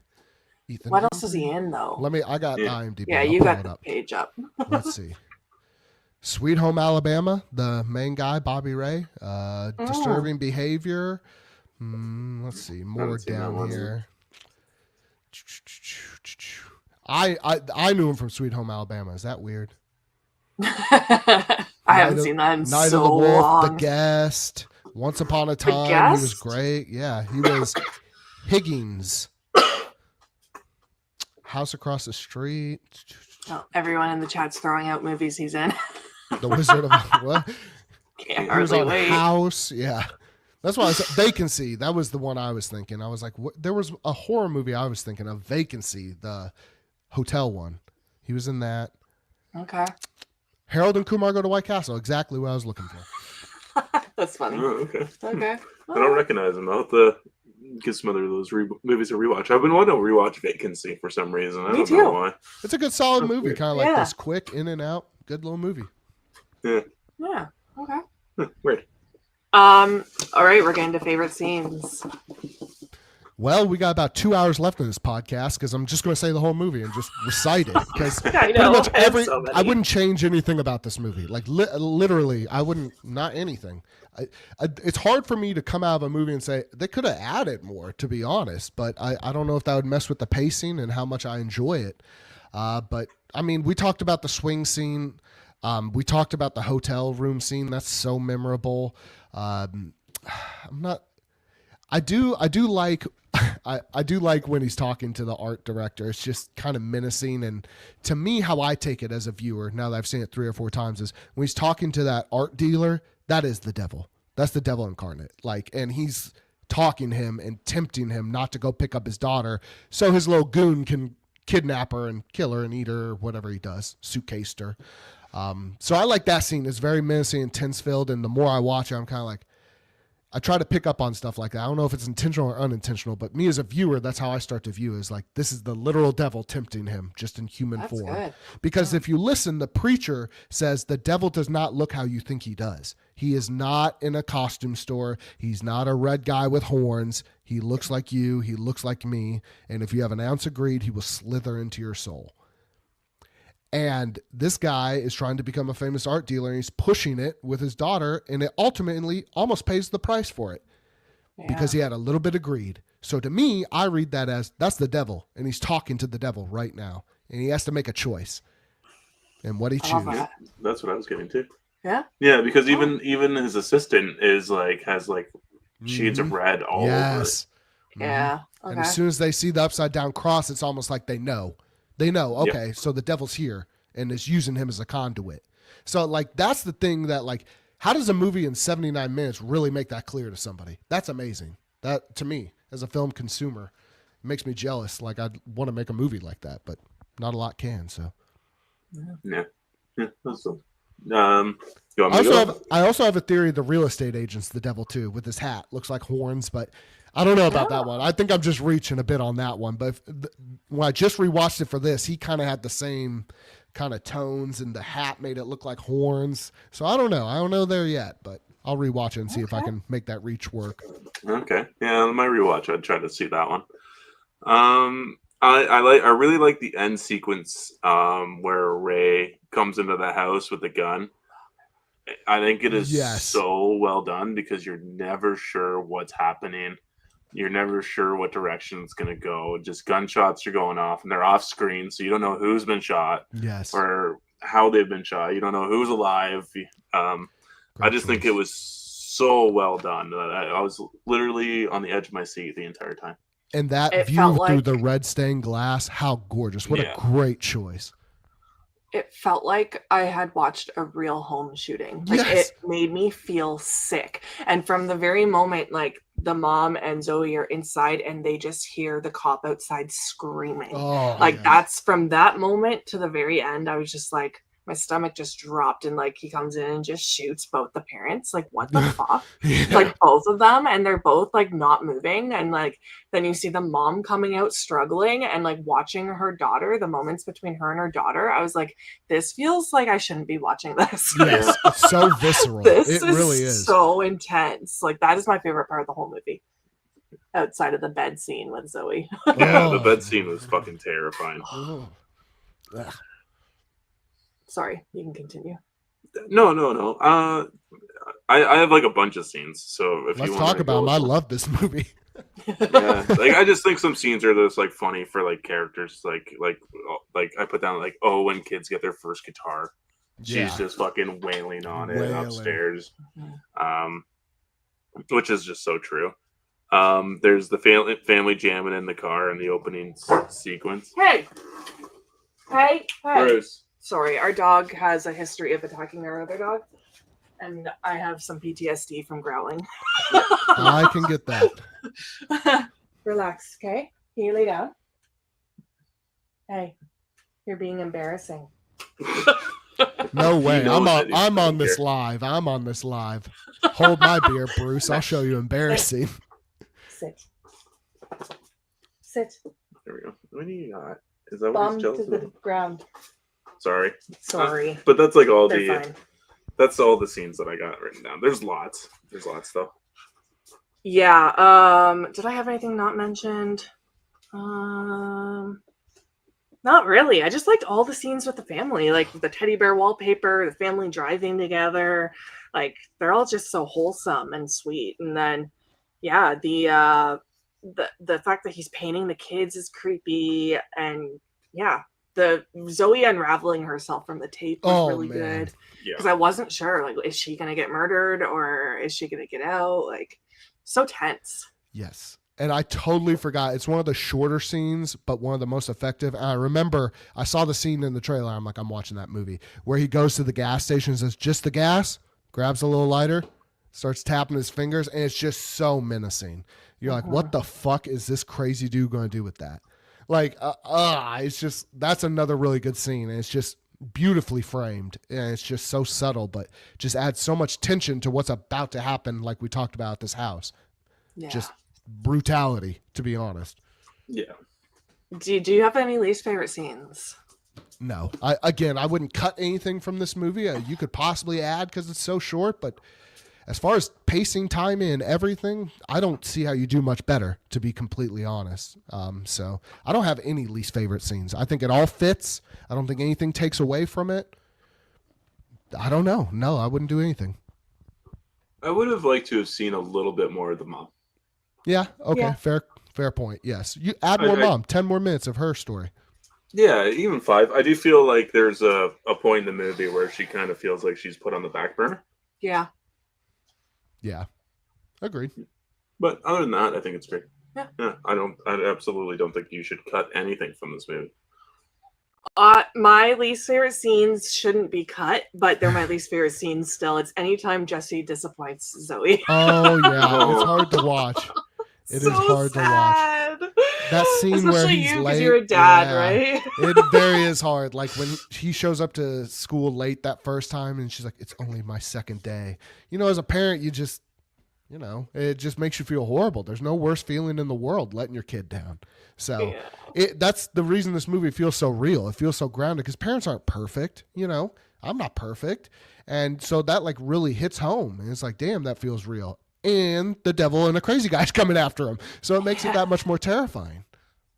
Ethan what Embry? else is he in though? I got IMDb. Yeah, you got the page up. Let's see. Sweet Home Alabama, the main guy, Bobby Ray. Disturbing Behavior. Let's see. More down here. I knew him from Sweet Home Alabama. Is that weird? I haven't seen that in Night so of the Wolf, long. The Guest. Once Upon a Time. He was great. Yeah, he was Higgins. House Across the Street. Oh, everyone in the chat's throwing out movies he's in. The Wizard of what? Can't he was on wait. House. Yeah. That's why I said Vacancy. That was the one I was thinking. I was like, what? There was a horror movie I was thinking of, Vacancy, the hotel one. He was in that. Okay. Harold and Kumar Go to White Castle. Exactly what I was looking for. That's funny. Oh, okay. Okay. I don't recognize him. I'll have to give some other of those movies a rewatch. I've been wanting to rewatch Vacancy for some reason. I don't know why. It's a good solid movie. Kind of like this quick in and out. Good little movie. Yeah. Yeah. Okay. Weird. All right, we're getting to favorite scenes. Well, we got about 2 hours left in this podcast because I'm just going to say the whole movie and just recite it because I know, pretty much I wouldn't change anything about this movie. Like literally, I wouldn't, not anything. It's hard for me to come out of a movie and say they could have added more, to be honest, but I don't know if that would mess with the pacing and how much I enjoy it. But I mean, we talked about the swing scene. We talked about the hotel room scene. That's so memorable. I do like when he's talking to the art director. It's just kind of menacing. And to me, how I take it as a viewer, now that I've seen it 3 or 4 times, is when he's talking to that art dealer, that is the devil. That's the devil incarnate. Like, and he's talking to him and tempting him not to go pick up his daughter so his little goon can kidnap her and kill her and eat her or whatever he does, suitcased her. So I like that scene. It's very menacing and tense-filled, and the more I watch it, I'm kind of like, I try to pick up on stuff like that. I don't know if it's intentional or unintentional, but me as a viewer, that's how I start to view it, is like, this is the literal devil tempting him just in human form. Good. Because if you listen, the preacher says the devil does not look how you think he does. He is not in a costume store. He's not a red guy with horns. He looks like you. He looks like me. And if you have an ounce of greed, he will slither into your soul. And this guy is trying to become a famous art dealer, and he's pushing it with his daughter, and it ultimately almost pays the price for it because he had a little bit of greed. So to me, I read that as that's the devil, and he's talking to the devil right now, and he has to make a choice. And what he chooses. That's what I was getting to. Yeah? Yeah, because even his assistant is like has like shades of red all over it. Yeah. Okay. And as soon as they see the upside down cross, it's almost like they know. They know, okay, so the devil's here and is using him as a conduit. So, like, that's the thing that, like, how does a movie in 79 minutes really make that clear to somebody? That's amazing. That, to me, as a film consumer, it makes me jealous. Like, I'd want to make a movie like that, but not a lot can, so. Yeah. That's I also have a theory the real estate agent's the devil, too, with his hat. Looks like horns, but I don't know about that one. I think I'm just reaching a bit on that one. But when I just rewatched it for this, he kind of had the same kind of tones, and the hat made it look like horns. So I don't know. I don't know there yet, but I'll rewatch it and see if I can make that reach work. Okay, yeah, on my rewatch, I'd try to see that one. I really like the end sequence where Ray comes into the house with the gun. I think it is so well done because you're never sure what's happening. You're never sure what direction it's going to go. Just gunshots are going off, and they're off screen, so you don't know who's been shot or how they've been shot. You don't know who's alive. I just think it was so well done. I was literally on the edge of my seat the entire time. And that view through the red stained glass, how gorgeous. What a great choice. It felt like I had watched a real home shooting. Like it made me feel sick. And from the very moment, like the mom and Zoe are inside and they just hear the cop outside screaming. That's from that moment to the very end. I was just like, my stomach just dropped, and like he comes in and just shoots both the parents. Like, what the fuck? Like both of them, and they're both like not moving. And like then you see the mom coming out struggling and like watching her daughter, the moments between her and her daughter. I was like, this feels like I shouldn't be watching this. Yes, it's so visceral. It really is so intense. Like that is my favorite part of the whole movie. Outside of the bed scene with Zoe. Yeah, the bed scene was fucking terrifying. Sorry, you can continue. No. I have like a bunch of scenes. So if let's you talk about them. I love this movie. Yeah, like I just think some scenes are just like funny for like characters. Like I put down like, oh, when kids get their first guitar, she's just fucking wailing on it upstairs, which is just so true. There's the family jamming in the car in the opening sequence. Hey, Bruce. Sorry, our dog has a history of attacking our other dog, and I have some PTSD from growling. I can get that. Relax, okay? Can you lay down? Hey, you're being embarrassing. No way. I'm on this live. I'm on this live. Hold my beer, Bruce. I'll show you embarrassing. Sit. There we go. What do you got? Is that Bum what he's jealous to the about? ground. Sorry. But that's like all fine. That's all the scenes that I got written down. There's lots though. Yeah. Did I have anything not mentioned? Not really. I just liked all the scenes with the family, like the teddy bear wallpaper, the family driving together. Like they're all just so wholesome and sweet. And then, yeah, the fact that he's painting the kids is creepy. And yeah, the Zoe unraveling herself from the tape was really good. Because I wasn't sure, like, is she gonna get murdered or is she gonna get out? Like, so tense. Yes. And I totally forgot. It's one of the shorter scenes, but one of the most effective. And I remember I saw the scene in the trailer. I'm like, I'm watching that movie where he goes to the gas station and says, just the gas, grabs a little lighter, starts tapping his fingers. And it's just so menacing. You're like, what the fuck is this crazy dude going to do with that? Like, it's just, that's another really good scene. And it's just beautifully framed. And it's just so subtle, but just adds so much tension to what's about to happen. Like we talked about at this house. Yeah. Just brutality, to be honest. Yeah. Do you have any least favorite scenes? No. I wouldn't cut anything from this movie. You could possibly add because it's so short, but as far as pacing, timing, and everything, I don't see how you do much better, to be completely honest. So I don't have any least favorite scenes. I think it all fits. I don't think anything takes away from it. I don't know. No, I wouldn't do anything. I would have liked to have seen a little bit more of the mom. Yeah. Okay. Yeah. Fair point. Yes. You add more mom. 10 more minutes of her story. Yeah, even 5. I do feel like there's a point in the movie where she kind of feels like she's put on the back burner. Yeah. Yeah. Agreed. But other than that, I think it's great. Yeah. I absolutely don't think you should cut anything from this movie. My least favorite scenes shouldn't be cut, but they're my least favorite scenes still. It's anytime Jesse disappoints Zoe. Oh, yeah. It's hard to watch. It is hard to watch. That scene especially where he's you, late. You're a dad, right? It very is hard. Like when he shows up to school late that first time and she's like, it's only my second day. You know, as a parent, you just, you know, it just makes you feel horrible. There's no worse feeling in the world letting your kid down. So that's the reason this movie feels so real. It feels so grounded because parents aren't perfect. You know, I'm not perfect. And so that like really hits home. And it's like, damn, that feels real. And the devil and a crazy guy's coming after him. So it makes it that much more terrifying.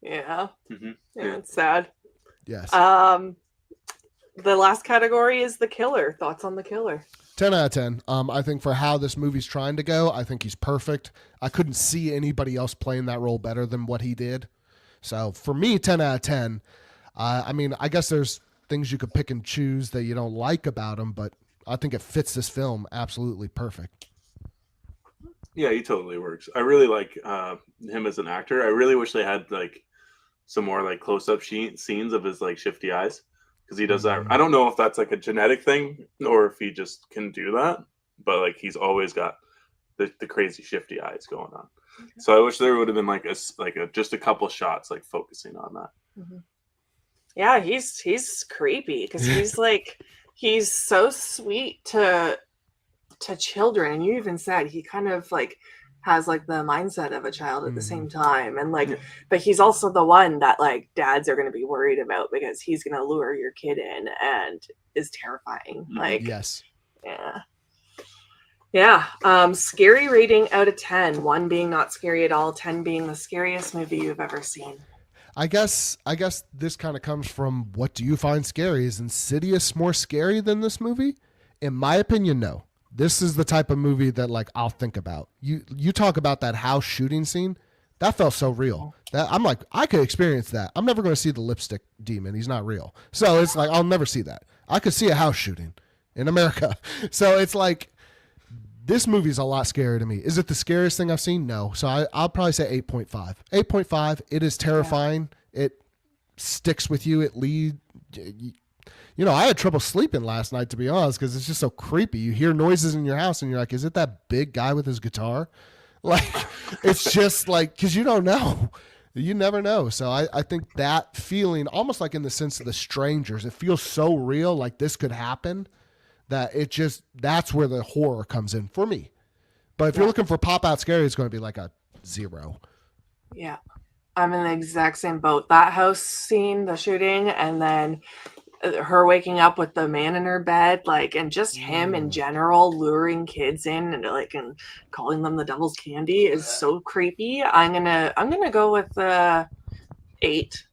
Yeah. Mm-hmm. Yeah, it's sad. Yes. The last category is the killer. Thoughts on the killer? 10 out of 10. I think for how this movie's trying to go, I think he's perfect. I couldn't see anybody else playing that role better than what he did. So for me, 10 out of 10. I mean, I guess there's things you could pick and choose that you don't like about him, but I think it fits this film absolutely perfect. Yeah, he totally works. I really like him as an actor. I really wish they had like some more like close-up scenes of his like shifty eyes, because he does that. I don't know if that's like a genetic thing or if he just can do that, but like he's always got the crazy shifty eyes going on. Okay. So I wish there would have been like just a couple shots like focusing on that. Mm-hmm. Yeah, he's creepy because he's like he's so sweet to children, and you even said he kind of like has like the mindset of a child at the same time, and like but he's also the one that like dads are going to be worried about because he's going to lure your kid in and is terrifying. Like yes. Yeah. Scary rating out of 10, 1 being not scary at all, 10 being the scariest movie you've ever seen. I guess this kind of comes from, what do you find scary? Is Insidious more scary than this movie? In my opinion, no. This is the type of movie that like I'll think about. You talk about that house shooting scene. That felt so real. That I'm like, I could experience that. I'm never going to see the lipstick demon. He's not real. So it's like, I'll never see that. I could see a house shooting in America. So it's like, this movie's a lot scarier to me. Is it the scariest thing I've seen? No. So I'll probably say 8.5. 8.5. It is terrifying. Yeah. It sticks with you. It leads. You know, I had trouble sleeping last night, to be honest, because it's just so creepy. You hear noises in your house, and you're like, is it that big guy with his guitar? Like, it's just like, because you don't know. You never know. So I think that feeling, almost like in the sense of The Strangers, it feels so real, like this could happen, that it just, that's where the horror comes in for me. But if you're looking for pop-out scary, it's going to be like a 0. Yeah. I'm in the exact same boat. That house scene, the shooting, and then her waking up with the man in her bed, like, and just him in general luring kids in and like and calling them the devil's candy is so creepy. I'm gonna go with 8.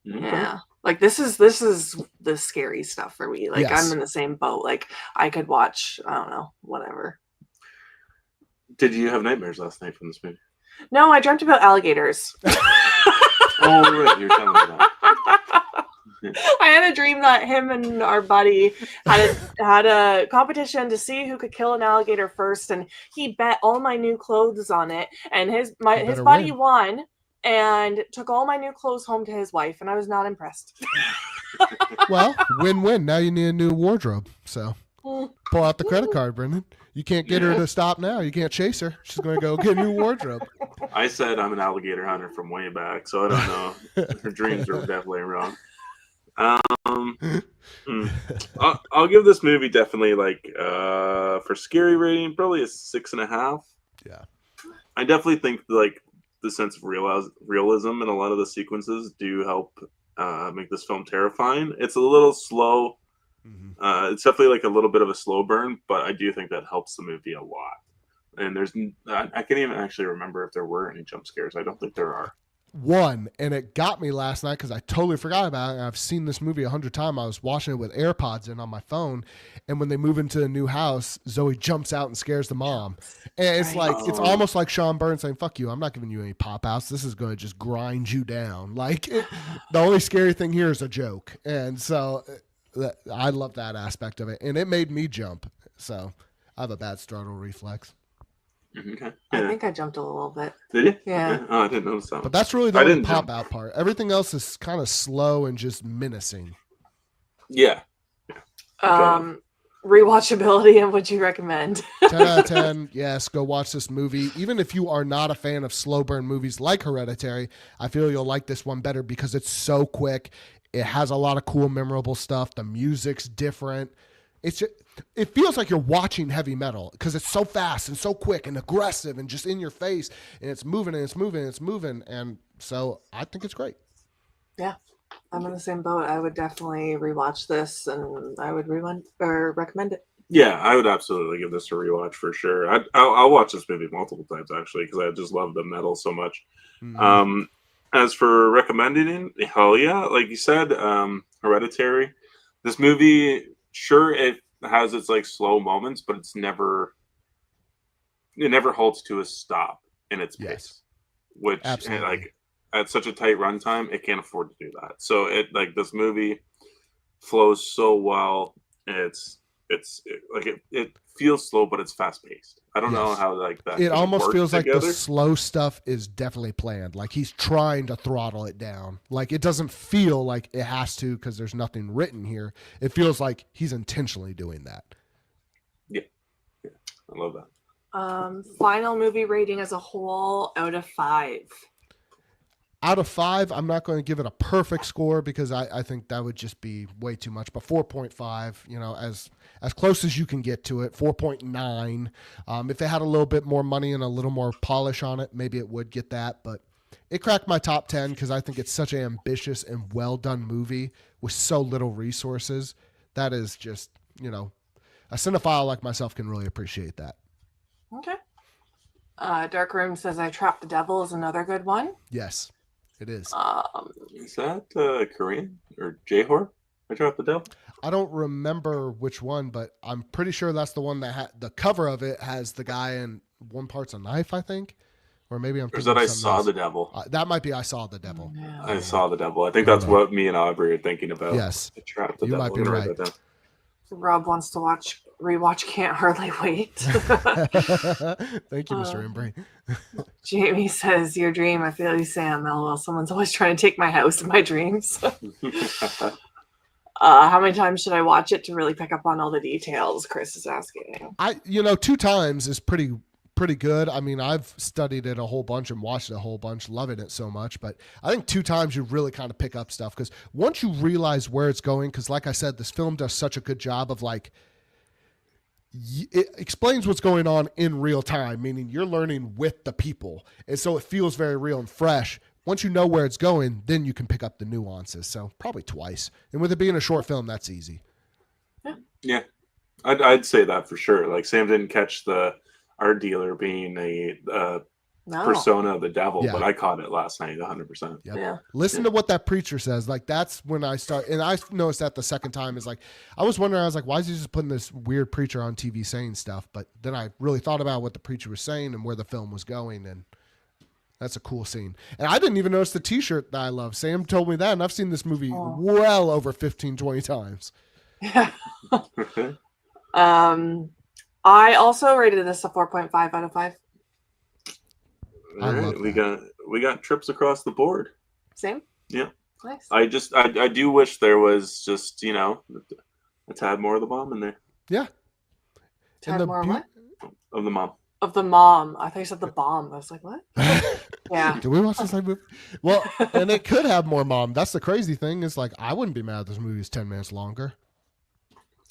Yeah, like this is the scary stuff for me. Like I'm in the same boat. Like I could watch, I don't know, whatever. Did you have nightmares last night from this movie? No, I dreamt about alligators. Oh right, you're telling me that. I had a dream that him and our buddy had a competition to see who could kill an alligator first, and he bet all my new clothes on it, and his buddy won and took all my new clothes home to his wife, and I was not impressed. Well, win-win. Now you need a new wardrobe, so pull out the credit card, Brendan. You can't get her to stop now. You can't chase her. She's going to go get a new wardrobe. I said I'm an alligator hunter from way back, so I don't know. Her dreams are definitely wrong. I'll give this movie definitely like for scary rating probably a 6.5. Yeah, I definitely think like the sense of realism in a lot of the sequences do help make this film terrifying. It's a little slow. It's definitely like a little bit of a slow burn, but I do think that helps the movie a lot. And I can't even actually remember if there were any jump scares. I don't think there are. One, and it got me last night because I totally forgot about it. And I've seen this movie 100 times. I was watching it with AirPods in on my phone, and when they move into a new house, Zoe jumps out and scares the mom. And it's like it's almost like Sean Byrne saying, "Fuck you! I'm not giving you any pop outs. This is going to just grind you down." Like the only scary thing here is a joke, and so I love that aspect of it, and it made me jump. So I have a bad startle reflex. Okay. I think I jumped a little bit. Did you? Yeah. Oh, I didn't notice that. But that's really the only pop-out part. Everything else is kind of slow and just menacing. Yeah. Rewatchability, and would you recommend? 10 out of 10. Yes, go watch this movie. Even if you are not a fan of slow burn movies like Hereditary, I feel you'll like this one better because it's so quick. It has a lot of cool, memorable stuff. The music's different. it feels like you're watching heavy metal because it's so fast and so quick and aggressive and just in your face, and it's moving and it's moving and it's moving. And so I think it's great. Yeah, I'm in the same boat. I would definitely rewatch this, and I would recommend it. Yeah, I would absolutely give this a rewatch for sure. I'll watch this movie multiple times actually because I just love the metal so much. Mm-hmm. As for recommending it, hell yeah, like you said, Hereditary. This movie, sure, it has its like slow moments, but it never halts to a stop in its Yes. pace. Which Absolutely. like at such a tight runtime, it can't afford to do that. So this movie flows so well. It feels slow, but it's fast paced. I don't know Yes. how like that. It can almost work feels like the together. slow stuff is definitely planned. Like he's trying to throttle it down. Like it doesn't feel like it has to because there's nothing written here. It feels like he's intentionally doing that. Yeah, I love that. Final movie rating as a whole out of 5. Out of 5, I'm not going to give it a perfect score because I think that would just be way too much. But 4.5, as close as you can get to it. 4.9. If it had a little bit more money and a little more polish on it, maybe it would get that. But it cracked my top 10 because I think it's such an ambitious and well done movie with so little resources. That is just, a cinephile like myself can really appreciate that. Okay. Dark Room says I Trapped the Devil is another good one. Yes, it is. Is that Korean or J-Horror? I Dropped the Devil? I don't remember which one, but I'm pretty sure that's the one that the cover of it has the guy in one part's a knife, I think. Or maybe I'm Or is thinking that I of something Saw else. the Devil? That might be I Saw the Devil. Yeah. I Saw the Devil. I think I that's don't know. what me and Aubrey are thinking about. Yes. I Trapped the You Devil. might be I'm gonna write right. that down. Rob wants to rewatch Can't Hardly Wait. Thank you, Mr. Embry. Jamie says, your dream, I feel you, Sam. LOL, someone's always trying to take my house in my dreams. How many times should I watch it to really pick up on all the details? Chris is asking. 2 times is pretty good. I mean, I've studied it a whole bunch and watched it a whole bunch, loving it so much. But I think 2 times you really kind of pick up stuff because once you realize where it's going, because like I said, this film does such a good job of like, it explains what's going on in real time, meaning you're learning with the people. And so it feels very real and fresh. Once you know where it's going, then you can pick up the nuances. So probably twice. And with it being a short film, that's easy. Yeah, I'd say that for sure. Like Sam didn't catch the art dealer being a persona of the devil, Yeah. but I caught it last night 100%. Yep. Yeah. Listen to what that preacher says. Like that's when I start, and I noticed that the second time is like, I was wondering, I was like, why is he just putting this weird preacher on TV saying stuff? But then I really thought about what the preacher was saying and where the film was going, and that's a cool scene. And I didn't even notice the t-shirt that I love. Sam told me that, and I've seen this movie well over 15, 20 times. Yeah. I also rated this a 4.5 out of 5. I All right, love we got trips across the board. Same? Yeah. Nice. I do wish there was just, a tad more of the mom in there. Yeah. Tad more what? Of the mom. Of the mom. I thought you said the bomb. I was like, what? Yeah. Did we watch this like movie? Well, and it could have more mom. That's the crazy thing is like, I wouldn't be mad if this movie is 10 minutes longer.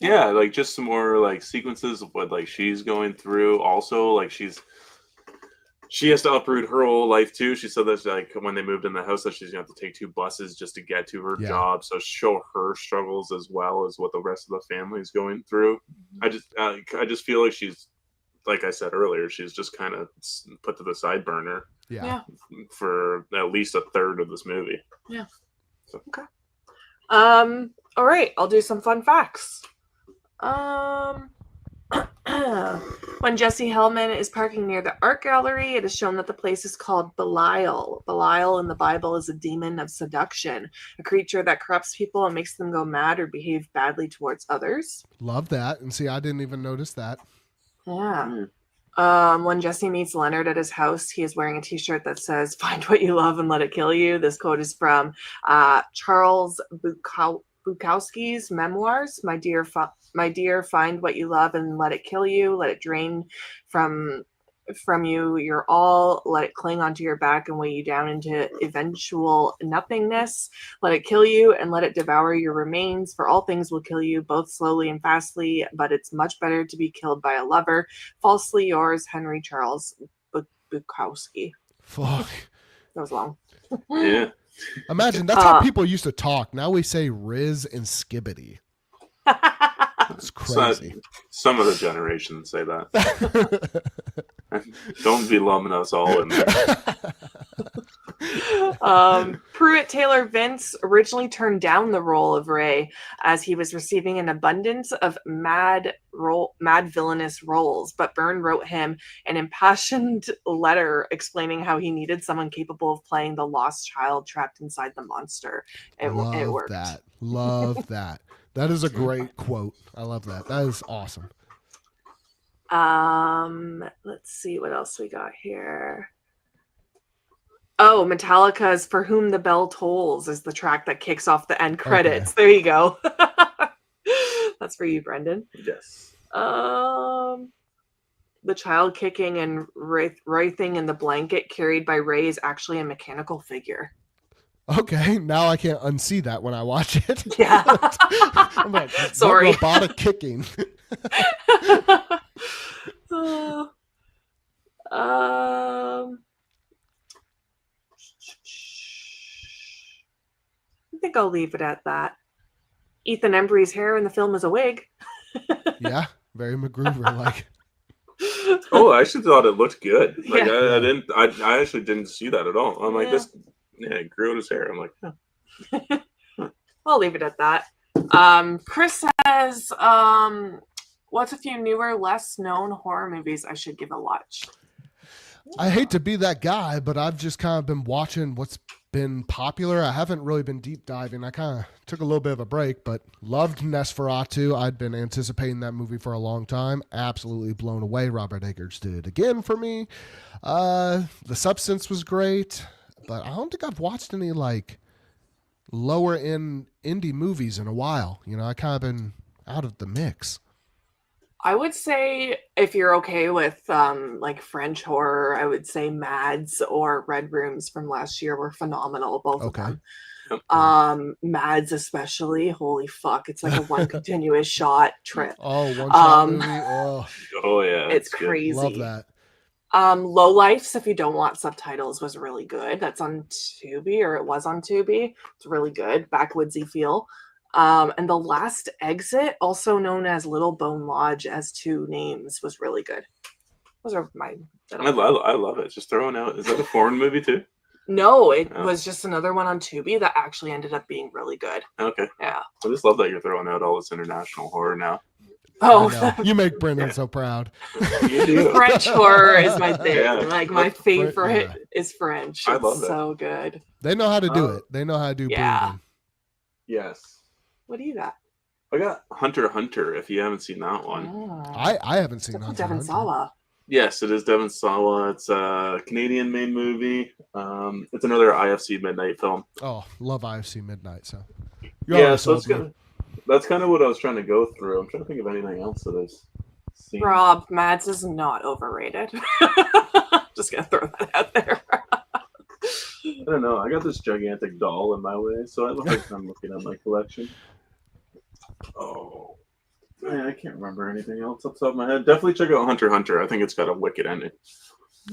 Yeah, like just some more like sequences of what like she's going through. Also, like she has to uproot her whole life too. She said that like when they moved in the house that she's gonna have to take 2 buses just to get to her job. So show her struggles as well as what the rest of the family is going through. I just feel like she's, like I said earlier, she's just kind of put to the side burner. Yeah. For at least a third of this movie. Yeah. So. Okay. All right. I'll do some fun facts. When Jesse Hellman is parking near the art gallery, it is shown that the place is called Belial. Belial in the Bible is a demon of seduction, a creature that corrupts people and makes them go mad or behave badly towards others. Love that. And see, I didn't even notice that. Yeah. When Jesse meets Leonard at his house, he is wearing a t-shirt that says, "Find what you love and let it kill you." This quote is from Charles Bukowski's memoirs. My dear, find what you love and let it kill you. Let it drain from from you, your all. Let it cling onto your back and weigh you down into eventual nothingness. Let it kill you and let it devour your remains. For all things will kill you, both slowly and fastly, but it's much better to be killed by a lover. Falsely yours, Henry Charles Bukowski. Fuck. That was long. Yeah. Imagine that's how people used to talk. Now we say Riz and Skibbity. It's crazy. Some of the generations say that. Don't be lumping us all in there. Pruitt Taylor Vince originally turned down the role of Ray as he was receiving an abundance of mad villainous roles, but Byrne wrote him an impassioned letter explaining how he needed someone capable of playing the lost child trapped inside the monster. It worked. Love that. That is a great quote. I love that. That is awesome. Let's see what else we got here. Oh, Metallica's "For Whom the Bell Tolls" is the track that kicks off the end credits. Okay. There you go. That's for you, Brendan. Yes. The child kicking and writhing in the blanket carried by Ray is actually a mechanical figure. Okay, now I can't unsee that when I watch it. Yeah. I'm like, sorry. Robotic kicking. I think I'll leave it at that. Ethan Embry's hair in the film is a wig. Yeah, very MacGruber-like. Oh, I actually thought it looked good. Like Yeah. I actually didn't see that at all. I'm like, this. Yeah, he grew out his hair. I'm like, huh. I'll leave it at that. Chris says, what's a few newer, less known horror movies I should give a watch? I hate to be that guy, but I've just kind of been watching what's been popular. I haven't really been deep diving. I kind of took a little bit of a break, but loved Nosferatu. I'd been anticipating that movie for a long time. Absolutely blown away. Robert Eggers did it again for me. The Substance was great, but I don't think I've watched any like lower end indie movies in a while. You know, I kind of been out of the mix. I would say if you're okay with like French horror, I would say Mads or Red Rooms from last year were phenomenal, both of them. Mads especially, holy fuck, it's like a one continuous shot trip. Oh, one shot movie. Oh yeah, it's crazy. Love that. Low Lifes, if you don't want subtitles, was really good. That's on Tubi, or it was on Tubi. It's really good, backwoodsy feel. And The Last Exit, also known as Little Bone Lodge as two names, was really good. Those are my. I love it. Just throwing out. Is that a foreign movie too? No, it was just another one on Tubi that actually ended up being really good. Okay. Yeah. I just love that you're throwing out all this international horror now. Oh, you make Brendan so proud. You do. French horror is my thing. Yeah. Like my favorite is French. I love it's so good. They know how to do it. They know how to do breathing. Yes. What do you got? I got Hunter x Hunter, if you haven't seen that one. Oh. I haven't seen Hunter Devon x Hunter. Sawa. Yes, it is Devon Sawa. It's a Canadian made movie. It's another IFC Midnight film. Oh, love IFC Midnight. So that's kind of what I was trying to go through. I'm trying to think of anything else that I've seen. Rob, Mads is not overrated. Just gonna throw that out there. I don't know. I got this gigantic doll in my way, so I look like I'm looking at my collection. Oh, man, I can't remember anything else off the top of my head. Definitely check out Hunter x Hunter. I think it's got a wicked ending.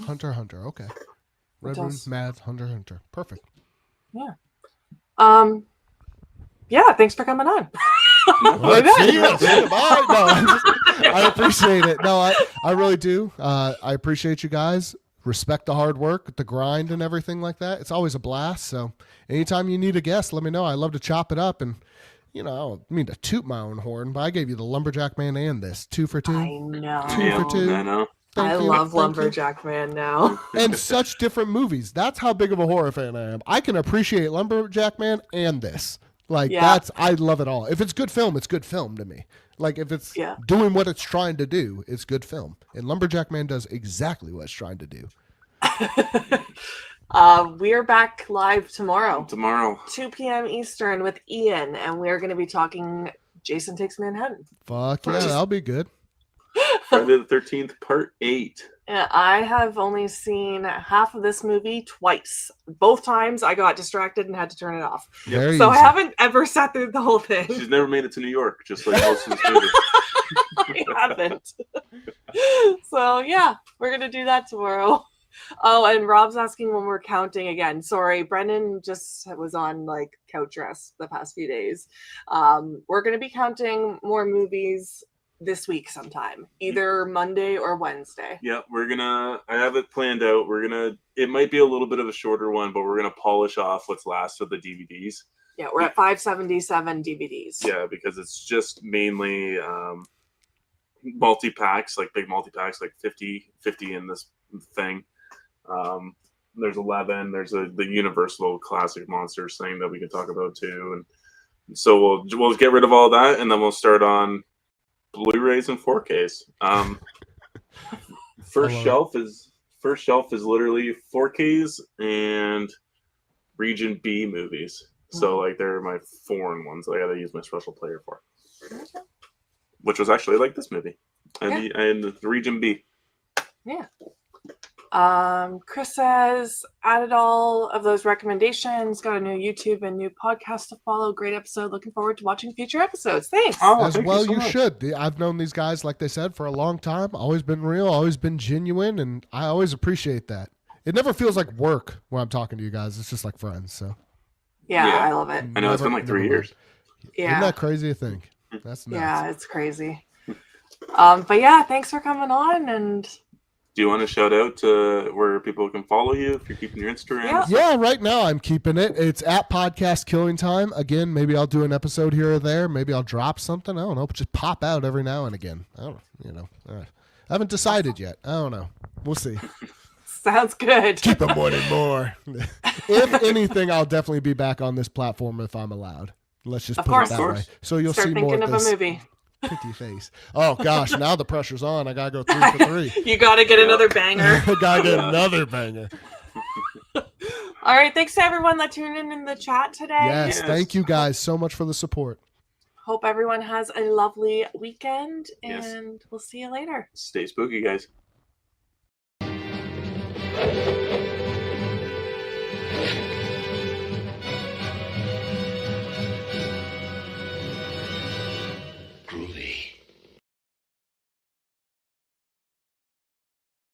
Hunter x Hunter, okay. Red Room, Mad, Hunter x Hunter. Perfect. Yeah. Yeah, thanks for coming on. I appreciate it. No, I really do. I appreciate you guys. Respect the hard work, the grind, and everything like that. It's always a blast. So anytime you need a guest, let me know. I love to chop it up. And, you know, I don't mean to toot my own horn, but I gave you the Lumberjack Man and this. 2 for 2. I know. 2 for 2. I know. I love Lumberjack Man now. And such different movies. That's how big of a horror fan I am. I can appreciate Lumberjack Man and this. Like, I love it all. If it's good film, it's good film to me. Like, if it's doing what it's trying to do, it's good film. And Lumberjack Man does exactly what it's trying to do. We're back live tomorrow. 2 p.m. Eastern with Ian, and we're going to be talking Jason Takes Manhattan. Fuck yeah, that'll be good. Friday the 13th, part 8. Yeah, I have only seen half of this movie twice. Both times I got distracted and had to turn it off. Yep. Very So I easy. haven't ever sat through the whole thing. She's never made it to New York, just like most of this movie. I haven't. So yeah, we're gonna do that tomorrow. Oh, and Rob's asking when we're counting again. Sorry, Brendan just was on like couch rest the past few days. We're gonna be counting more movies this week sometime, either Monday or Wednesday. Yeah, I have it planned out. It might be a little bit of a shorter one, but we're gonna polish off what's last of the DVDs. Yeah, we're at 577 DVDs. Yeah, because it's just mainly multi-packs, like big multi-packs, like 50 in this thing. There's 11. There's the Universal Classic Monsters thing that we can talk about too, and so we'll get rid of all that, and then we'll start on Blu-rays and 4Ks. First shelf is literally 4Ks and Region B movies. So like they're my foreign ones that I gotta use my special player for. Which was actually like this movie. And the Region B. Yeah. Chris says, added all of those recommendations, got a new YouTube and new podcast to follow. Great episode. Looking forward to watching future episodes. Thanks. As well, you should. I've known these guys, like they said, for a long time. Always been real, always been genuine, and I always appreciate that. It never feels like work when I'm talking to you guys. It's just like friends. So yeah. I love it. I know it's been like 3 years. Yeah. Isn't that crazy to think? That's nuts. Yeah, it's crazy. But yeah, thanks for coming on. And do you want to shout out to where people can follow you if you're keeping your Instagram? Yeah, right now I'm keeping it. It's at Podcast Killing Time. Again, maybe I'll do an episode here or there. Maybe I'll drop something. I don't know. But just pop out every now and again. I don't know. I haven't decided yet. I don't know. We'll see. Sounds good. Keep them wanting more. If anything, I'll definitely be back on this platform if I'm allowed. Let's just put it that way. So you'll Start see more thinking of of this. a movie. Pretty face. Oh gosh, now the pressure's on. I gotta go 3 for 3. You gotta get another banger. I gotta get another banger. All right, thanks to everyone that tuned in the chat today. Yes, thank you guys so much for the support. Hope everyone has a lovely weekend, and we'll see you later. Stay spooky, guys.